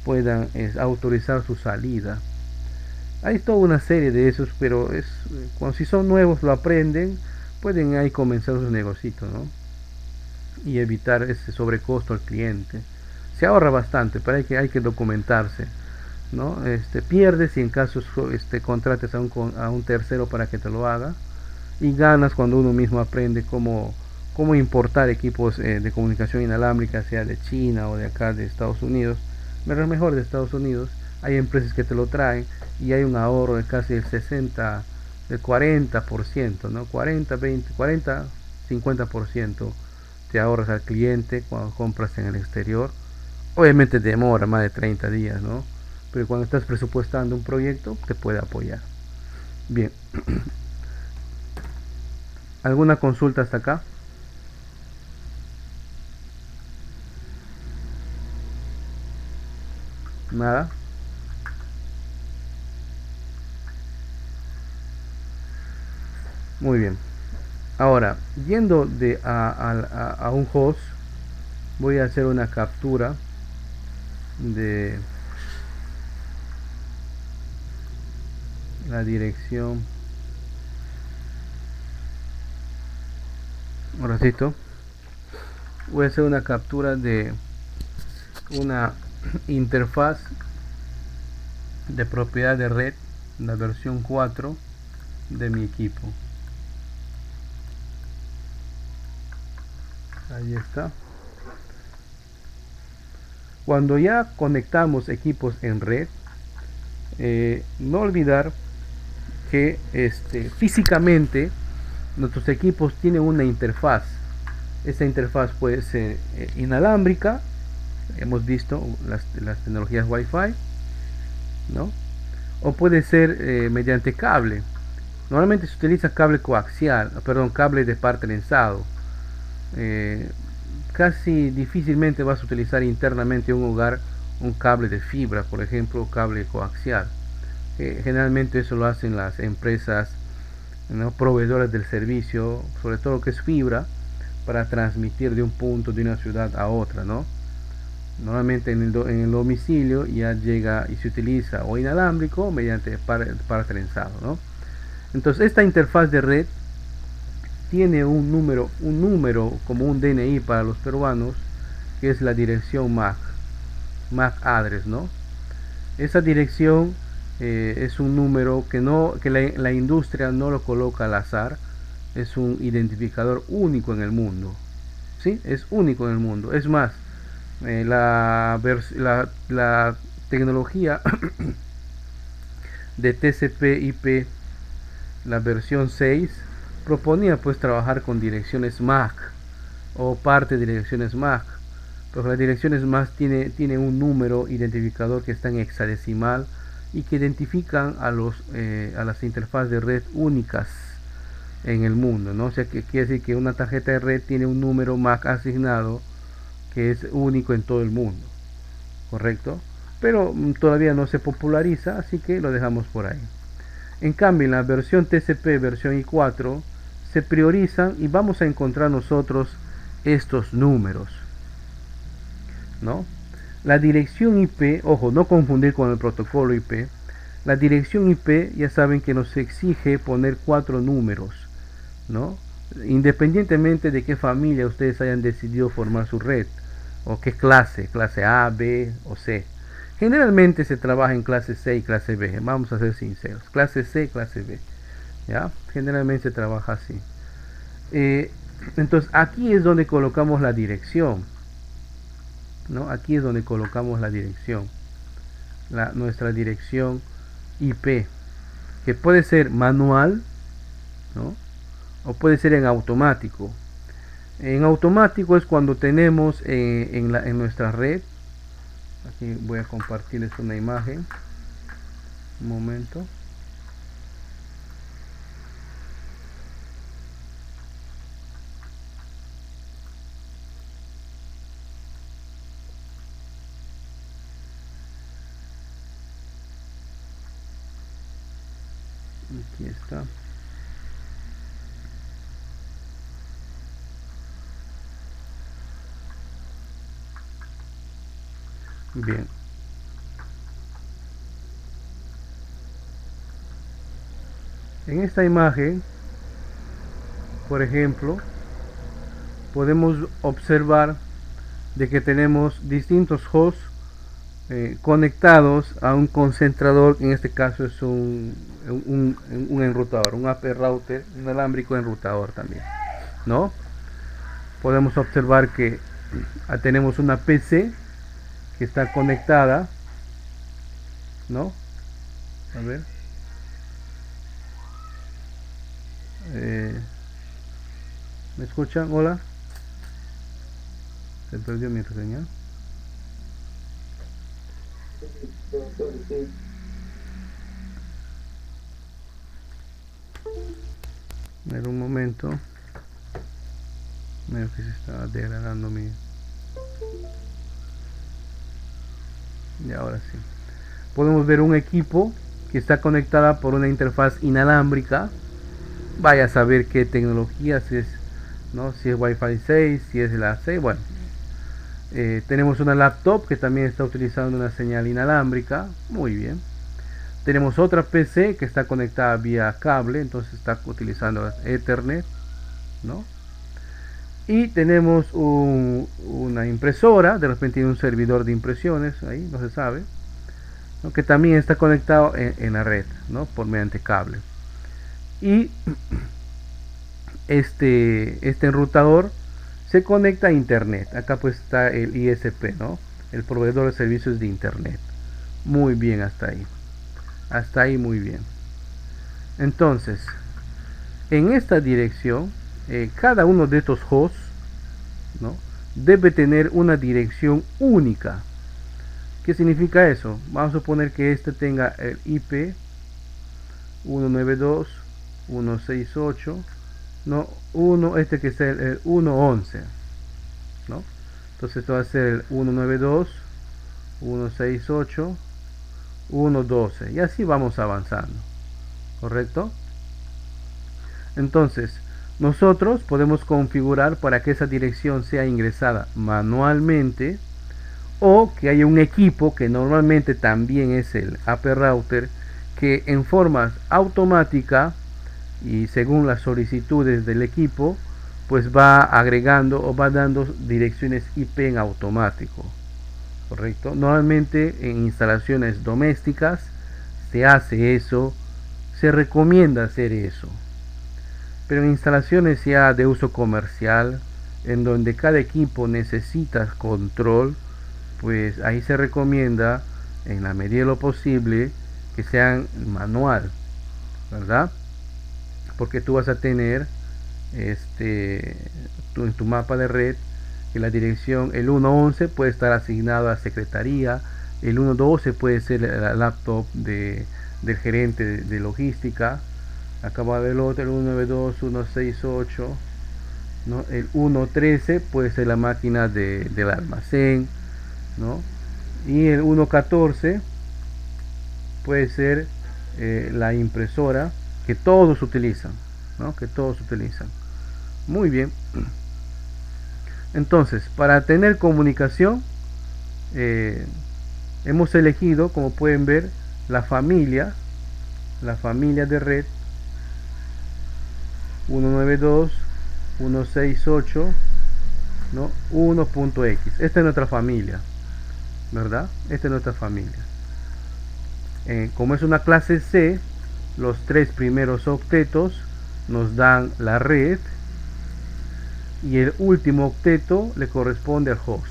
puedan autorizar su salida. Hay toda una serie de esos, pero cuando si son nuevos lo aprenden, pueden ahí comenzar sus negocios, ¿no? Y evitar ese sobrecosto al cliente. Se ahorra bastante, pero hay que documentarse, ¿no? Pierdes si en caso contrates a un tercero para que te lo haga, y ganas cuando uno mismo aprende cómo importar equipos de comunicación inalámbrica, sea de China o de acá de Estados Unidos, pero mejor de Estados Unidos. Hay empresas que te lo traen y hay un ahorro de casi el 60, del 40%, ¿no? 40, 20, 40, 50% te ahorras al cliente cuando compras en el exterior. Obviamente demora más de 30 días, ¿no? Pero cuando estás presupuestando un proyecto te puede apoyar. Bien. ¿Alguna consulta hasta acá? Nada. Muy bien. Ahora, yendo a un host, voy a hacer una captura de la dirección. Un ratito. Voy a hacer una captura de una interfaz de propiedad de red, la versión 4 de mi equipo. Ahí está. Cuando ya conectamos equipos en red, no olvidar que físicamente nuestros equipos tienen una interfaz. Esta interfaz puede ser inalámbrica, hemos visto las tecnologías Wi-Fi, ¿no? O puede ser mediante cable. Normalmente se utiliza cable coaxial, perdón, cable de par trenzado. Casi difícilmente vas a utilizar internamente en un hogar un cable de fibra, por ejemplo, cable coaxial. Generalmente eso lo hacen las empresas, ¿no?, proveedoras del servicio, sobre todo lo que es fibra, para transmitir de un punto de una ciudad a otra, ¿no? Normalmente en el domicilio ya llega y se utiliza o inalámbrico o mediante par trenzado, ¿no? Entonces esta interfaz de red tiene un número como un DNI para los peruanos, que es la dirección MAC address, ¿no? Esa dirección es un número que la industria no lo coloca al azar, es un identificador único en el mundo, ¿sí? Es único en el mundo. Es más, La tecnología de TCP/IP, la versión 6, proponía pues trabajar con direcciones MAC o parte de direcciones MAC, porque las direcciones MAC tiene un número identificador que está en hexadecimal y que identifican a las interfaces de red únicas en el mundo, ¿no? O sea, que quiere decir que una tarjeta de red tiene un número MAC asignado que es único en todo el mundo, ¿correcto? Pero todavía no se populariza, así que lo dejamos por ahí. En cambio, en la versión TCP, versión i4, se priorizan y vamos a encontrar nosotros estos números, ¿no? La dirección IP, ojo, no confundir con el protocolo IP. La dirección IP, ya saben que nos exige poner 4 números, ¿no? Independientemente de qué familia ustedes hayan decidido formar su red, o qué clase A, B o C. Generalmente se trabaja en clase C y clase B, vamos a ser sinceros, clase C, clase B, ¿ya? Generalmente se trabaja así. Entonces aquí es donde colocamos la dirección, ¿no? Aquí es donde colocamos la dirección, nuestra dirección IP, que puede ser manual, ¿no? O puede ser en automático. En automático es cuando tenemos en nuestra red. Aquí voy a compartirles una imagen. Un momento. Aquí está. Bien. En esta imagen, por ejemplo, podemos observar de que tenemos distintos hosts conectados a un concentrador, que en este caso es un enrutador, un AP router inalámbrico enrutador también, ¿no? Podemos observar que tenemos una PC que está conectada, ¿no? A ver. ¿Me escuchan? Hola. Se perdió mi señal. En un momento. Veo que se está degradando mi. Y ahora sí. Podemos ver un equipo que está conectada por una interfaz inalámbrica. Vaya a saber qué tecnología, si es, ¿no? Si es Wi-Fi 6, si es la 6, bueno. Tenemos una laptop que también está utilizando una señal inalámbrica, muy bien. Tenemos otra PC que está conectada vía cable, entonces está utilizando Ethernet, ¿no? Y tenemos una impresora, de repente tiene un servidor de impresiones, ahí no se sabe, ¿no? Que también está conectado en la red, ¿no? Por mediante cable. Y este enrutador se conecta a internet. Acá pues está el ISP, ¿no? El proveedor de servicios de internet. Muy bien hasta ahí. Hasta ahí muy bien. Entonces, en esta dirección, cada uno de estos hosts, ¿no? Debe tener una dirección única. ¿Qué significa eso? Vamos a suponer que este tenga el IP 192.168, no, este que sea el 111, ¿no? Entonces esto va a ser el 192.168.112 y así vamos avanzando, ¿correcto? Entonces nosotros podemos configurar para que esa dirección sea ingresada manualmente o que haya un equipo que normalmente también es el AP router que en forma automática y según las solicitudes del equipo pues va agregando o va dando direcciones IP en automático, correcto. Normalmente en instalaciones domésticas se hace eso, se recomienda hacer eso, pero en instalaciones ya de uso comercial en donde cada equipo necesita control, pues ahí se recomienda, en la medida de lo posible, que sean manual, ¿verdad? Porque tú vas a tener en tu mapa de red que la dirección, el 111 puede estar asignado a secretaría, el 112 puede ser la laptop del gerente de logística, acá va a haber el otro, el 192, 168, ¿no? El 113 puede ser la máquina del almacén, ¿no? Y el 114 puede ser la impresora que todos utilizan, ¿no? Que todos utilizan. Muy bien. Entonces, para tener comunicación, hemos elegido, como pueden ver, la familia de red 192, 168, ¿no? 1.x. Esta es nuestra familia, ¿verdad? Esta es nuestra familia. Como es una clase C, los 3 primeros octetos nos dan la red y el último octeto le corresponde al host,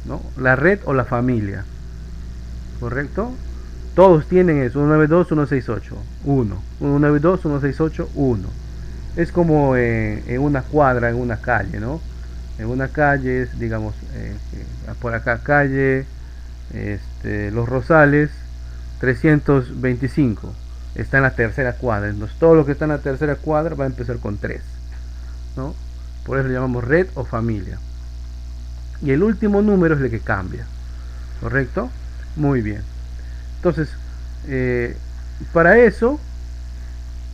¿no? La red o la familia, ¿correcto? Todos tienen eso, 192, 168, 1, 192, 168, 1. Es como en una cuadra, en una calle, ¿no? En una calle es, digamos, por acá calle Los Rosales 325, está en la tercera cuadra. Entonces todo lo que está en la tercera cuadra va a empezar con 3, ¿no? Por eso le llamamos red o familia. Y el último número es el que cambia, ¿correcto? Muy bien. Entonces, para eso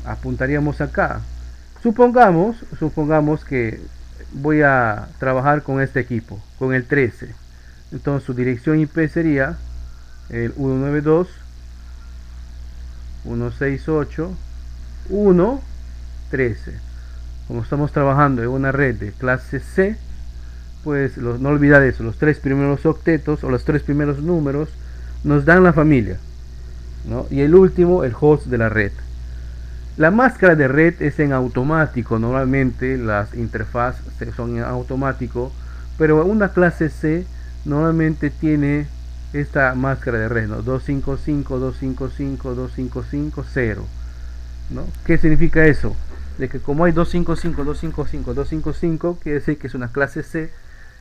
apuntaríamos acá. Supongamos que voy a trabajar con este equipo, con el 13. Entonces su dirección IP sería el 192, 168, 113. Como estamos trabajando en una red de clase C, pues no olvidar eso, los 3 primeros octetos o los 3 primeros números nos dan la familia, ¿no? Y el último, el host de la red. La máscara de red es en automático, normalmente las interfaces son en automático, pero una clase C normalmente tiene esta máscara de red, ¿no? 255, 255, 255, 0, ¿no? ¿Qué significa eso? De que como hay 255, 255, 255, quiere decir que es una clase C,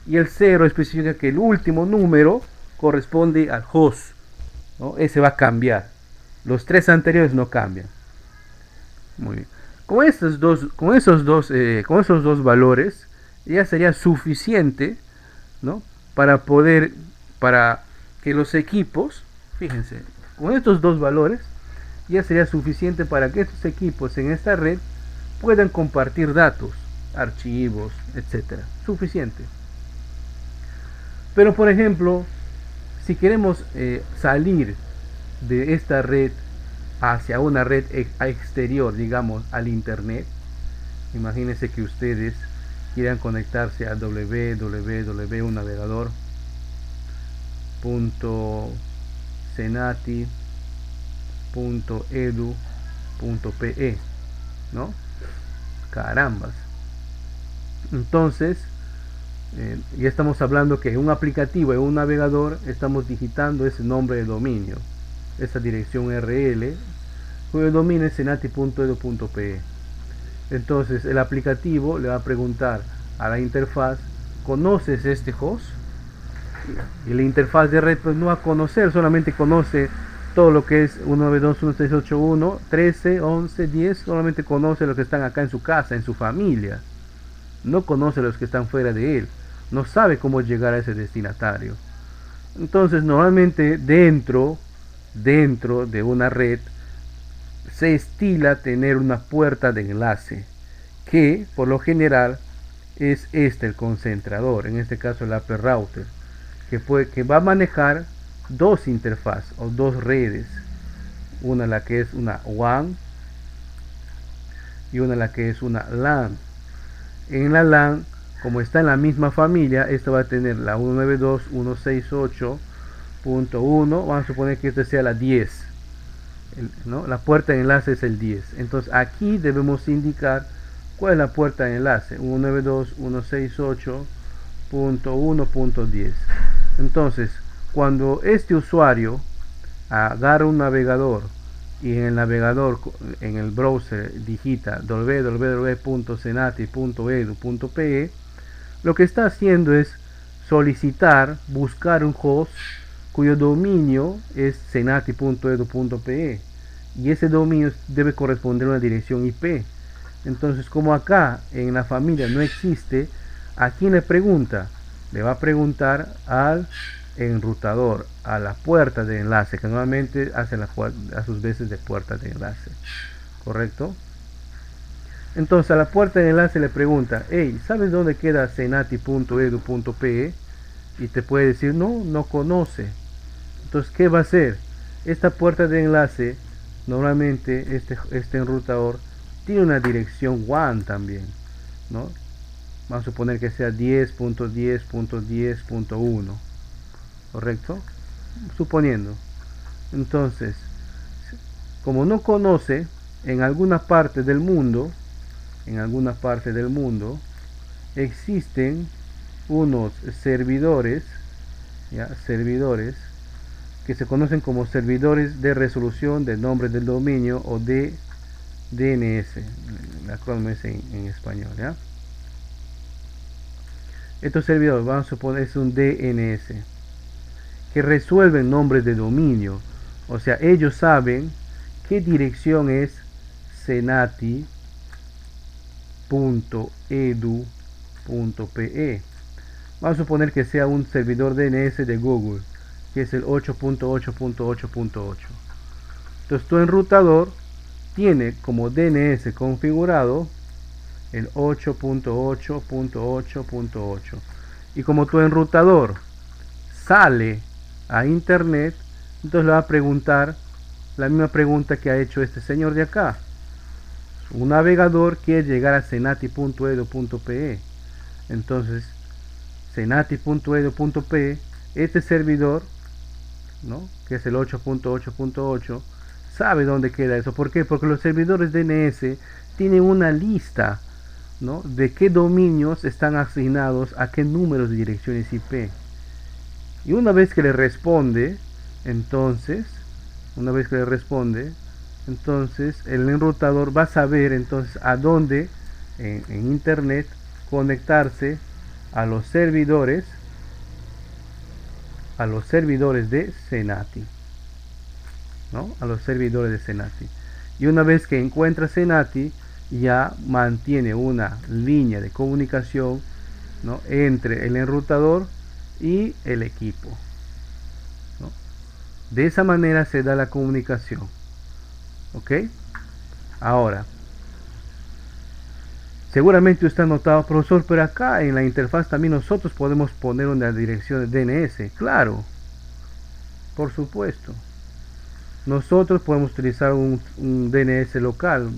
y el 0 especifica que el último número corresponde al host, ¿no? Ese va a cambiar, los 3 anteriores no cambian. Muy bien. Con esos dos valores ya sería suficiente, ¿no? Para que los equipos, fíjense, con estos dos valores ya sería suficiente para que estos equipos en esta red puedan compartir datos, archivos, etcétera. Suficiente. Pero por ejemplo, si queremos salir de esta red hacia una red exterior, digamos al internet, imagínense que ustedes quieran conectarse a un navegador .cenati.edu.pe, ¿no? Carambas. Entonces ya estamos hablando que en un aplicativo, en un navegador, estamos digitando ese nombre de dominio, esa dirección URL, cuyo dominio es cenati.edu.pe. Entonces el aplicativo le va a preguntar a la interfaz, ¿conoces este host? Y la interfaz de red pues no va a conocer, solamente conoce todo lo que es 192.168.1, 13, 11, 10, solamente conoce los que están acá en su casa, en su familia. No conoce los que están fuera de él, no sabe cómo llegar a ese destinatario. Entonces normalmente dentro de una red se estila tener una puerta de enlace, que por lo general es el concentrador, en este caso el upper router, que va a manejar dos interfaces o dos redes, una la que es una WAN y una la que es una LAN. En la LAN, como está en la misma familia, esta va a tener la 192.168.1, vamos a suponer que esta sea la 10, ¿no? La puerta de enlace es el 10. Entonces aquí debemos indicar cuál es la puerta de enlace, 192.168.1.10. Entonces, cuando este usuario agarra un navegador y en el navegador, en el browser, digita www.cenati.edu.pe, lo que está haciendo es solicitar, buscar un host cuyo dominio es cenati.edu.pe y ese dominio debe corresponder a una dirección IP. Entonces, como acá en la familia no existe, ¿a quién le pregunta? Le va a preguntar al enrutador, a la puerta de enlace, que normalmente hace a sus veces de puerta de enlace, ¿correcto? Entonces a la puerta de enlace le pregunta, hey, ¿sabes dónde queda cenati.edu.pe? Y te puede decir, no, no conoce. Entonces, ¿qué va a hacer? Esta puerta de enlace, normalmente este enrutador tiene una dirección WAN también, ¿no? Vamos a suponer que sea 10.10.10.1, ¿correcto? Suponiendo. Entonces, como no conoce, en alguna parte del mundo, existen unos servidores, ¿ya? Servidores que se conocen como servidores de resolución de nombre del dominio o de DNS, la acrónimo es en español, ¿ya? Estos servidores, vamos a suponer, es un DNS que resuelven nombres de dominio, o sea, ellos saben qué dirección es cenati.edu.pe. Vamos a suponer que sea un servidor DNS de Google, que es el 8.8.8.8. Entonces tu enrutador tiene como DNS configurado el 8.8.8.8. Y como tu enrutador sale a internet, entonces le va a preguntar la misma pregunta que ha hecho este señor de acá. Un navegador quiere llegar a cenati.edu.pe. Entonces, cenati.edu.pe, este servidor, ¿no? Que es el 8.8.8, sabe dónde queda eso. ¿Por qué? Porque los servidores DNS tienen una lista, ¿no? De qué dominios están asignados a qué números de direcciones IP. Y una vez que le responde, entonces, el enrutador va a saber entonces a dónde en internet conectarse a los servidores de Cenati, ¿no? A los servidores de Cenati. Y una vez que encuentra Cenati, ya mantiene una línea de comunicación, ¿no? Entre el enrutador y el equipo, ¿no? De esa manera se da la comunicación. ¿Ok? Ahora, seguramente usted ha notado, profesor, pero acá en la interfaz también nosotros podemos poner una dirección de DNS. Claro, por supuesto. Nosotros podemos utilizar un DNS local.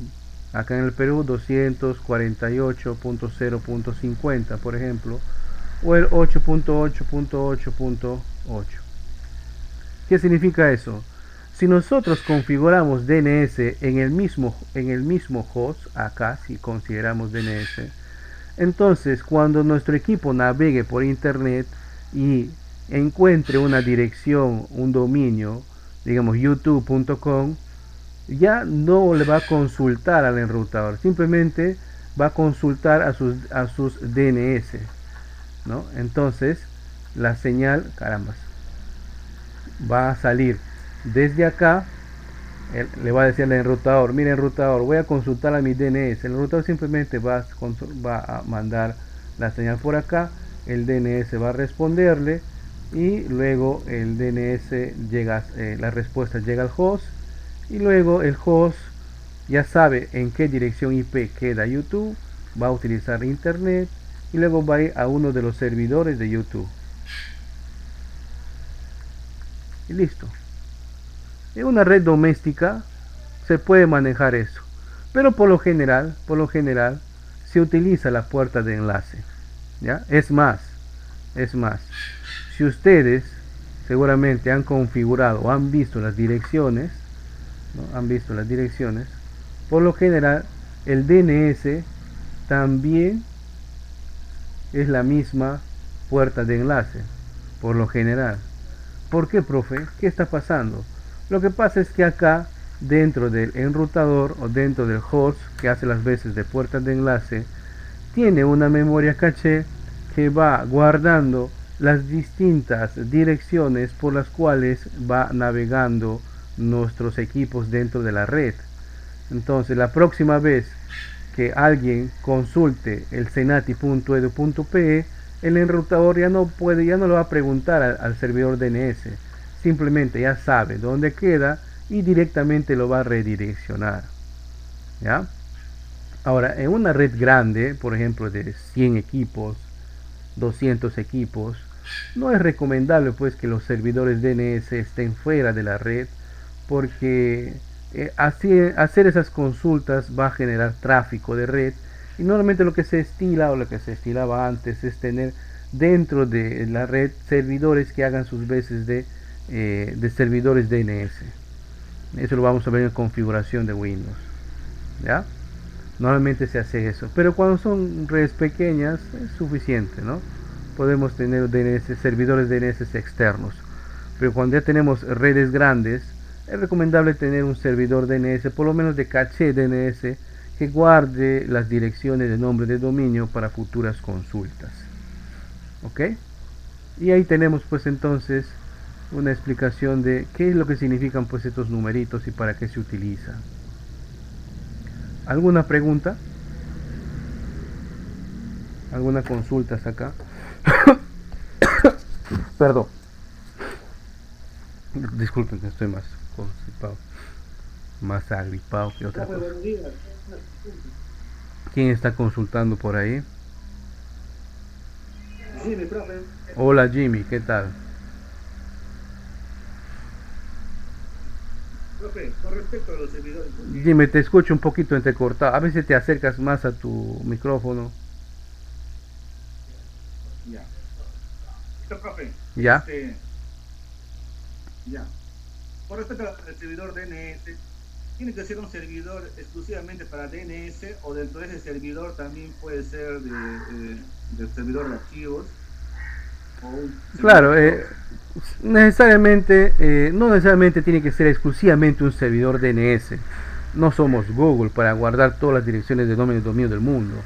Acá en el Perú 248.0.50, por ejemplo, o el 8.8.8.8. ¿Qué significa eso? Si nosotros configuramos DNS en el mismo host, acá si consideramos DNS, entonces cuando nuestro equipo navegue por internet y encuentre una dirección, un dominio, digamos youtube.com, ya no le va a consultar al enrutador, simplemente va a consultar a sus DNS, ¿no? Entonces la señal, carambas, va a salir desde acá. Le va a decir al enrutador, mira enrutador, voy a consultar a mi DNS. El enrutador simplemente va a mandar la señal por acá, el DNS va a responderle y luego el DNS llega, la respuesta llega al host y luego el host ya sabe en qué dirección IP queda YouTube, va a utilizar internet y luego va a ir a uno de los servidores de YouTube. Y listo. En una red doméstica se puede manejar eso, pero por lo general se utiliza la puerta de enlace, ¿ya? Es más, si ustedes seguramente han configurado o han visto las direcciones, ¿no? Por lo general el DNS también es la misma puerta de enlace. por lo general. ¿Por qué, profe? ¿Qué está pasando? Lo que pasa es que acá, dentro del enrutador o dentro del host, que hace las veces de puerta de enlace, tiene una memoria caché que va guardando las distintas direcciones por las cuales va navegando nuestros equipos dentro de la red. Entonces, la próxima vez que alguien consulte el senati.edu.pe, el enrutador ya no le va a preguntar al servidor DNS, simplemente ya sabe dónde queda y directamente lo va a redireccionar. ¿Ya? Ahora, en una red grande, por ejemplo de 100 equipos, 200 equipos, no es recomendable pues que los servidores DNS estén fuera de la red, porque hacer esas consultas va a generar tráfico de red, y normalmente lo que se estila o lo que se estilaba antes es tener dentro de la red servidores que hagan sus veces de servidores DNS. Eso lo vamos a ver en configuración de Windows. ¿Ya? Normalmente se hace eso, pero cuando son redes pequeñas es suficiente, ¿no? Podemos tener DNS, servidores DNS externos, pero cuando ya tenemos redes grandes es recomendable tener un servidor DNS, por lo menos de caché DNS, que guarde las direcciones de nombre de dominio para futuras consultas. ¿Ok? Y ahí tenemos pues entonces una explicación de qué es lo que significan pues estos numeritos y para qué se utilizan. ¿Alguna pregunta? ¿Alguna consulta hasta acá? Perdón. Disculpen que estoy más constipado, más agripado que otra cosa. ¿Quién está consultando por ahí? Jimmy, profe. Hola Jimmy, ¿qué tal? Profe, con respecto a los servidores. Jimmy, te escucho un poquito entrecortado. A veces te acercas más a tu micrófono. Ya. ¿Listo, profe? ¿Ya? Ya. Con respecto al servidor DNS, ¿tiene que ser un servidor exclusivamente para DNS o dentro de ese servidor también puede ser de servidor de archivos? Claro, no necesariamente tiene que ser exclusivamente un servidor DNS. No somos Google para guardar todas las direcciones de dominio del mundo.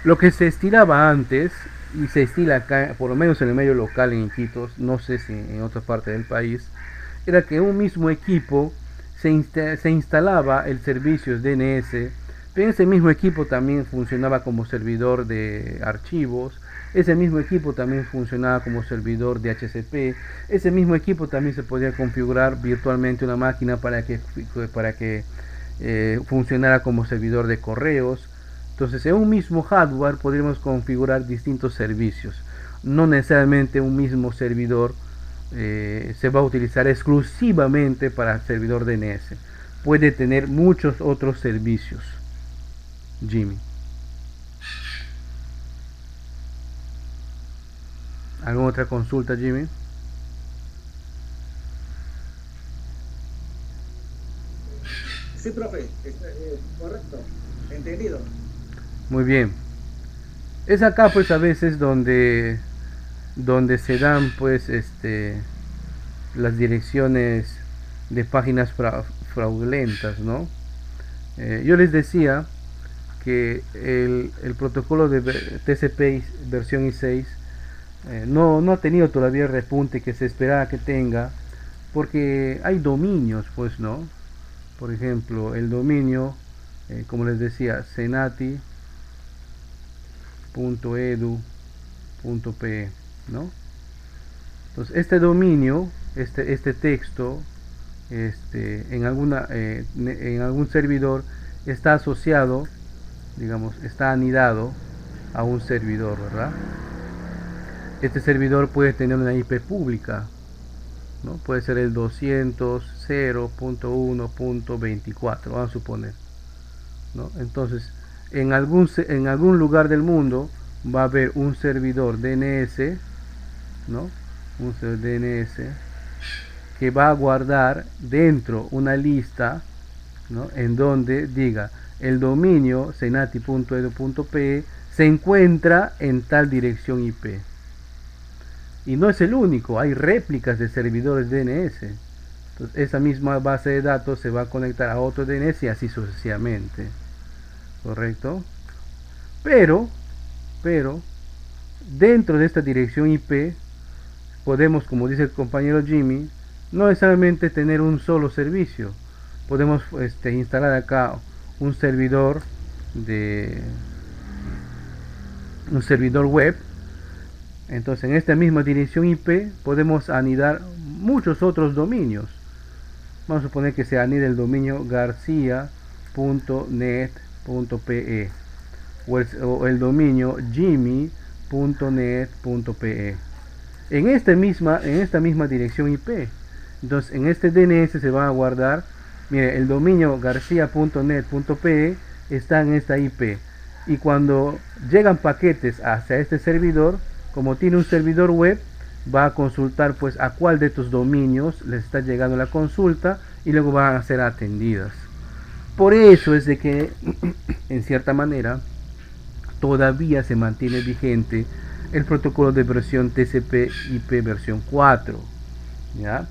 Lo que se estilaba antes, y se estila acá, por lo menos en el medio local en Iquitos, no sé si en otra parte del país, era que en un mismo equipo se instalaba el servicio DNS, pero ese mismo equipo también funcionaba como servidor de archivos, ese mismo equipo también funcionaba como servidor de HCP, ese mismo equipo también se podía configurar virtualmente una máquina para que funcionara como servidor de correos. Entonces, en un mismo hardware podríamos configurar distintos servicios. No necesariamente un mismo servidor se va a utilizar exclusivamente para servidor DNS. Puede tener muchos otros servicios. Jimmy. ¿Alguna otra consulta, Jimmy? Sí, profe, correcto, entendido. Muy bien. Es acá pues a veces donde se dan pues las direcciones de páginas fraudulentas, ¿no? Yo les decía que el protocolo de TCP versión i6 no ha tenido todavía el repunte que se esperaba que tenga, porque hay dominios, pues, ¿no? Por ejemplo, el dominio, como les decía, senati.edu.pe, ¿no? Entonces, este dominio, este texto, en algún servidor está asociado, digamos, está anidado a un servidor, ¿verdad? Este servidor puede tener una IP pública, ¿no? Puede ser el 200.0.1.24, vamos a suponer, ¿no? Entonces, en algún lugar del mundo va a haber un servidor DNS, ¿no? Un servidor DNS que va a guardar dentro una lista, ¿no? En donde diga el dominio senati.edu.pe se encuentra en tal dirección IP. Y no es el único, hay réplicas de servidores DNS. Entonces, esa misma base de datos se va a conectar a otro DNS y así sucesivamente. ¿Correcto? Pero, pero, dentro de esta dirección IP, podemos, como dice el compañero Jimmy, no necesariamente tener un solo servicio. Podemos instalar acá un servidor de un servidor web. Entonces en esta misma dirección IP podemos anidar muchos otros dominios. Vamos a suponer que se anide el dominio garcia.net.pe o el dominio jimmy.net.pe en esta misma dirección IP. Entonces en este DNS se va a guardar, mire, el dominio garcia.net.pe está en esta IP, y cuando llegan paquetes hacia este servidor, como tiene un servidor web, va a consultar pues a cuál de estos dominios les está llegando la consulta y luego van a ser atendidas. Por eso es de que en cierta manera todavía se mantiene vigente el protocolo de versión TCP/IP versión 4, ya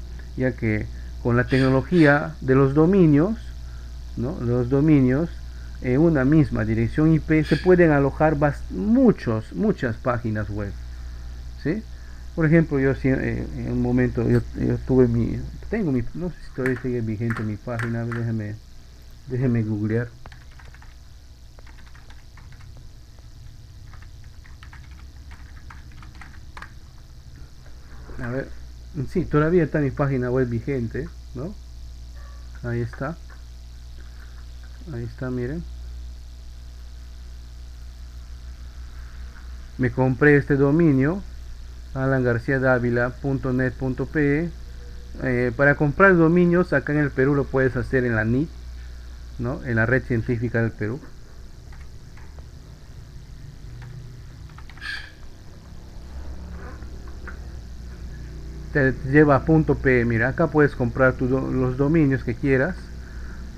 que con la tecnología de los dominios, ¿no? Los dominios en una misma dirección IP se pueden alojar muchas páginas web, ¿sí? Por ejemplo, yo en un momento yo tengo mi, no sé si todavía sigue vigente mi página, déjeme googlear. A ver, sí, todavía está mi página web vigente, ¿no? Ahí está, miren. Me compré este dominio, alangarciadavila.net.pe. Para comprar dominios acá en el Perú lo puedes hacer en la NIT, ¿no? En la Red Científica del Perú. Te lleva a .pe. Mira, acá puedes comprar los dominios que quieras,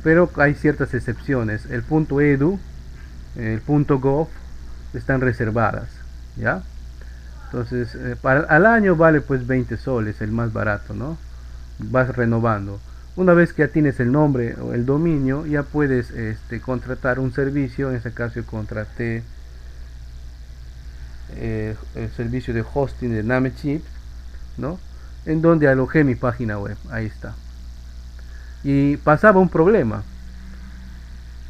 pero hay ciertas excepciones. El .edu, el .gov están reservadas, ¿ya? Entonces al año vale pues 20 soles, el más barato, ¿no? Vas renovando. Una vez que ya tienes el nombre o el dominio, ya puedes contratar un servicio. En este caso yo contraté el servicio de hosting de Namecheap, ¿no? En donde alojé mi página web. Ahí está. Y pasaba un problema.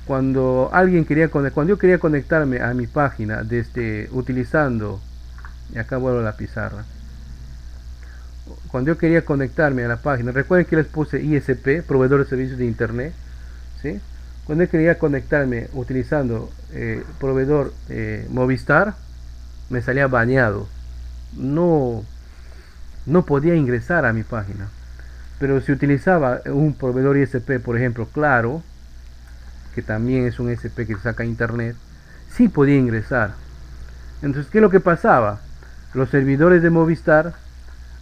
Cuando yo quería conectarme a mi página utilizando, y acá vuelvo a la pizarra. Cuando yo quería conectarme a la página, recuerden que les puse ISP, proveedor de servicios de internet, ¿sí? Cuando yo quería conectarme utilizando proveedor Movistar, me salía baneado. No podía ingresar a mi página. Pero si utilizaba un proveedor ISP, por ejemplo Claro, que también es un ISP que saca internet, sí podía ingresar. Entonces, ¿qué es lo que pasaba? Los servidores de Movistar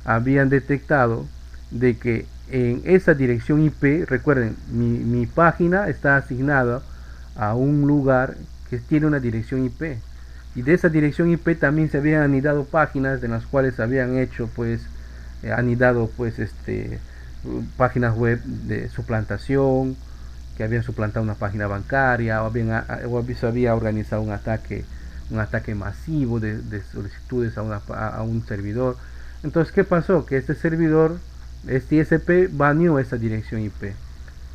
habían detectado de que en esa dirección IP, recuerden, mi página está asignada a un lugar que tiene una dirección IP, y de esa dirección IP también se habían anidado páginas de las cuales habían hecho pues anidado pues páginas web de suplantación, que habían suplantado una página bancaria, o se había organizado un ataque masivo de solicitudes a un servidor. Entonces, ¿qué pasó? Que este servidor, este ISP, baneó esa dirección IP.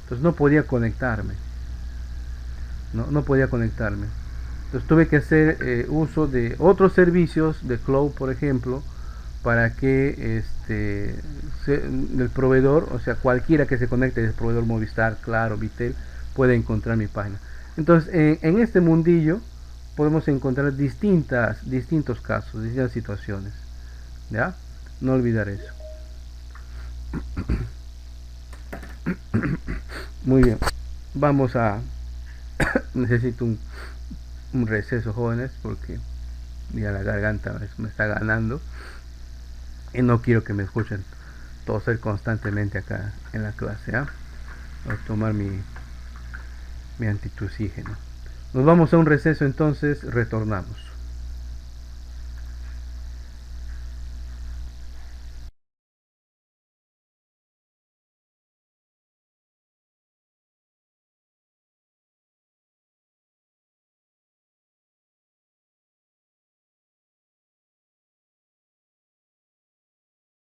Entonces no podía conectarme. No podía conectarme. Entonces tuve que hacer uso de otros servicios de cloud, por ejemplo, para que el proveedor, o sea, cualquiera que se conecte del proveedor Movistar, Claro, Vitel, puede encontrar mi página. Entonces, en este mundillo podemos encontrar distintos casos, distintas situaciones, ¿ya? No olvidar eso. Muy bien, vamos a necesito un receso, jóvenes, porque ya la garganta me está ganando y no quiero que me escuchen toser constantemente acá en la clase, ¿eh? Voy a tomar mi antitusígeno. Nos vamos a un receso, entonces retornamos.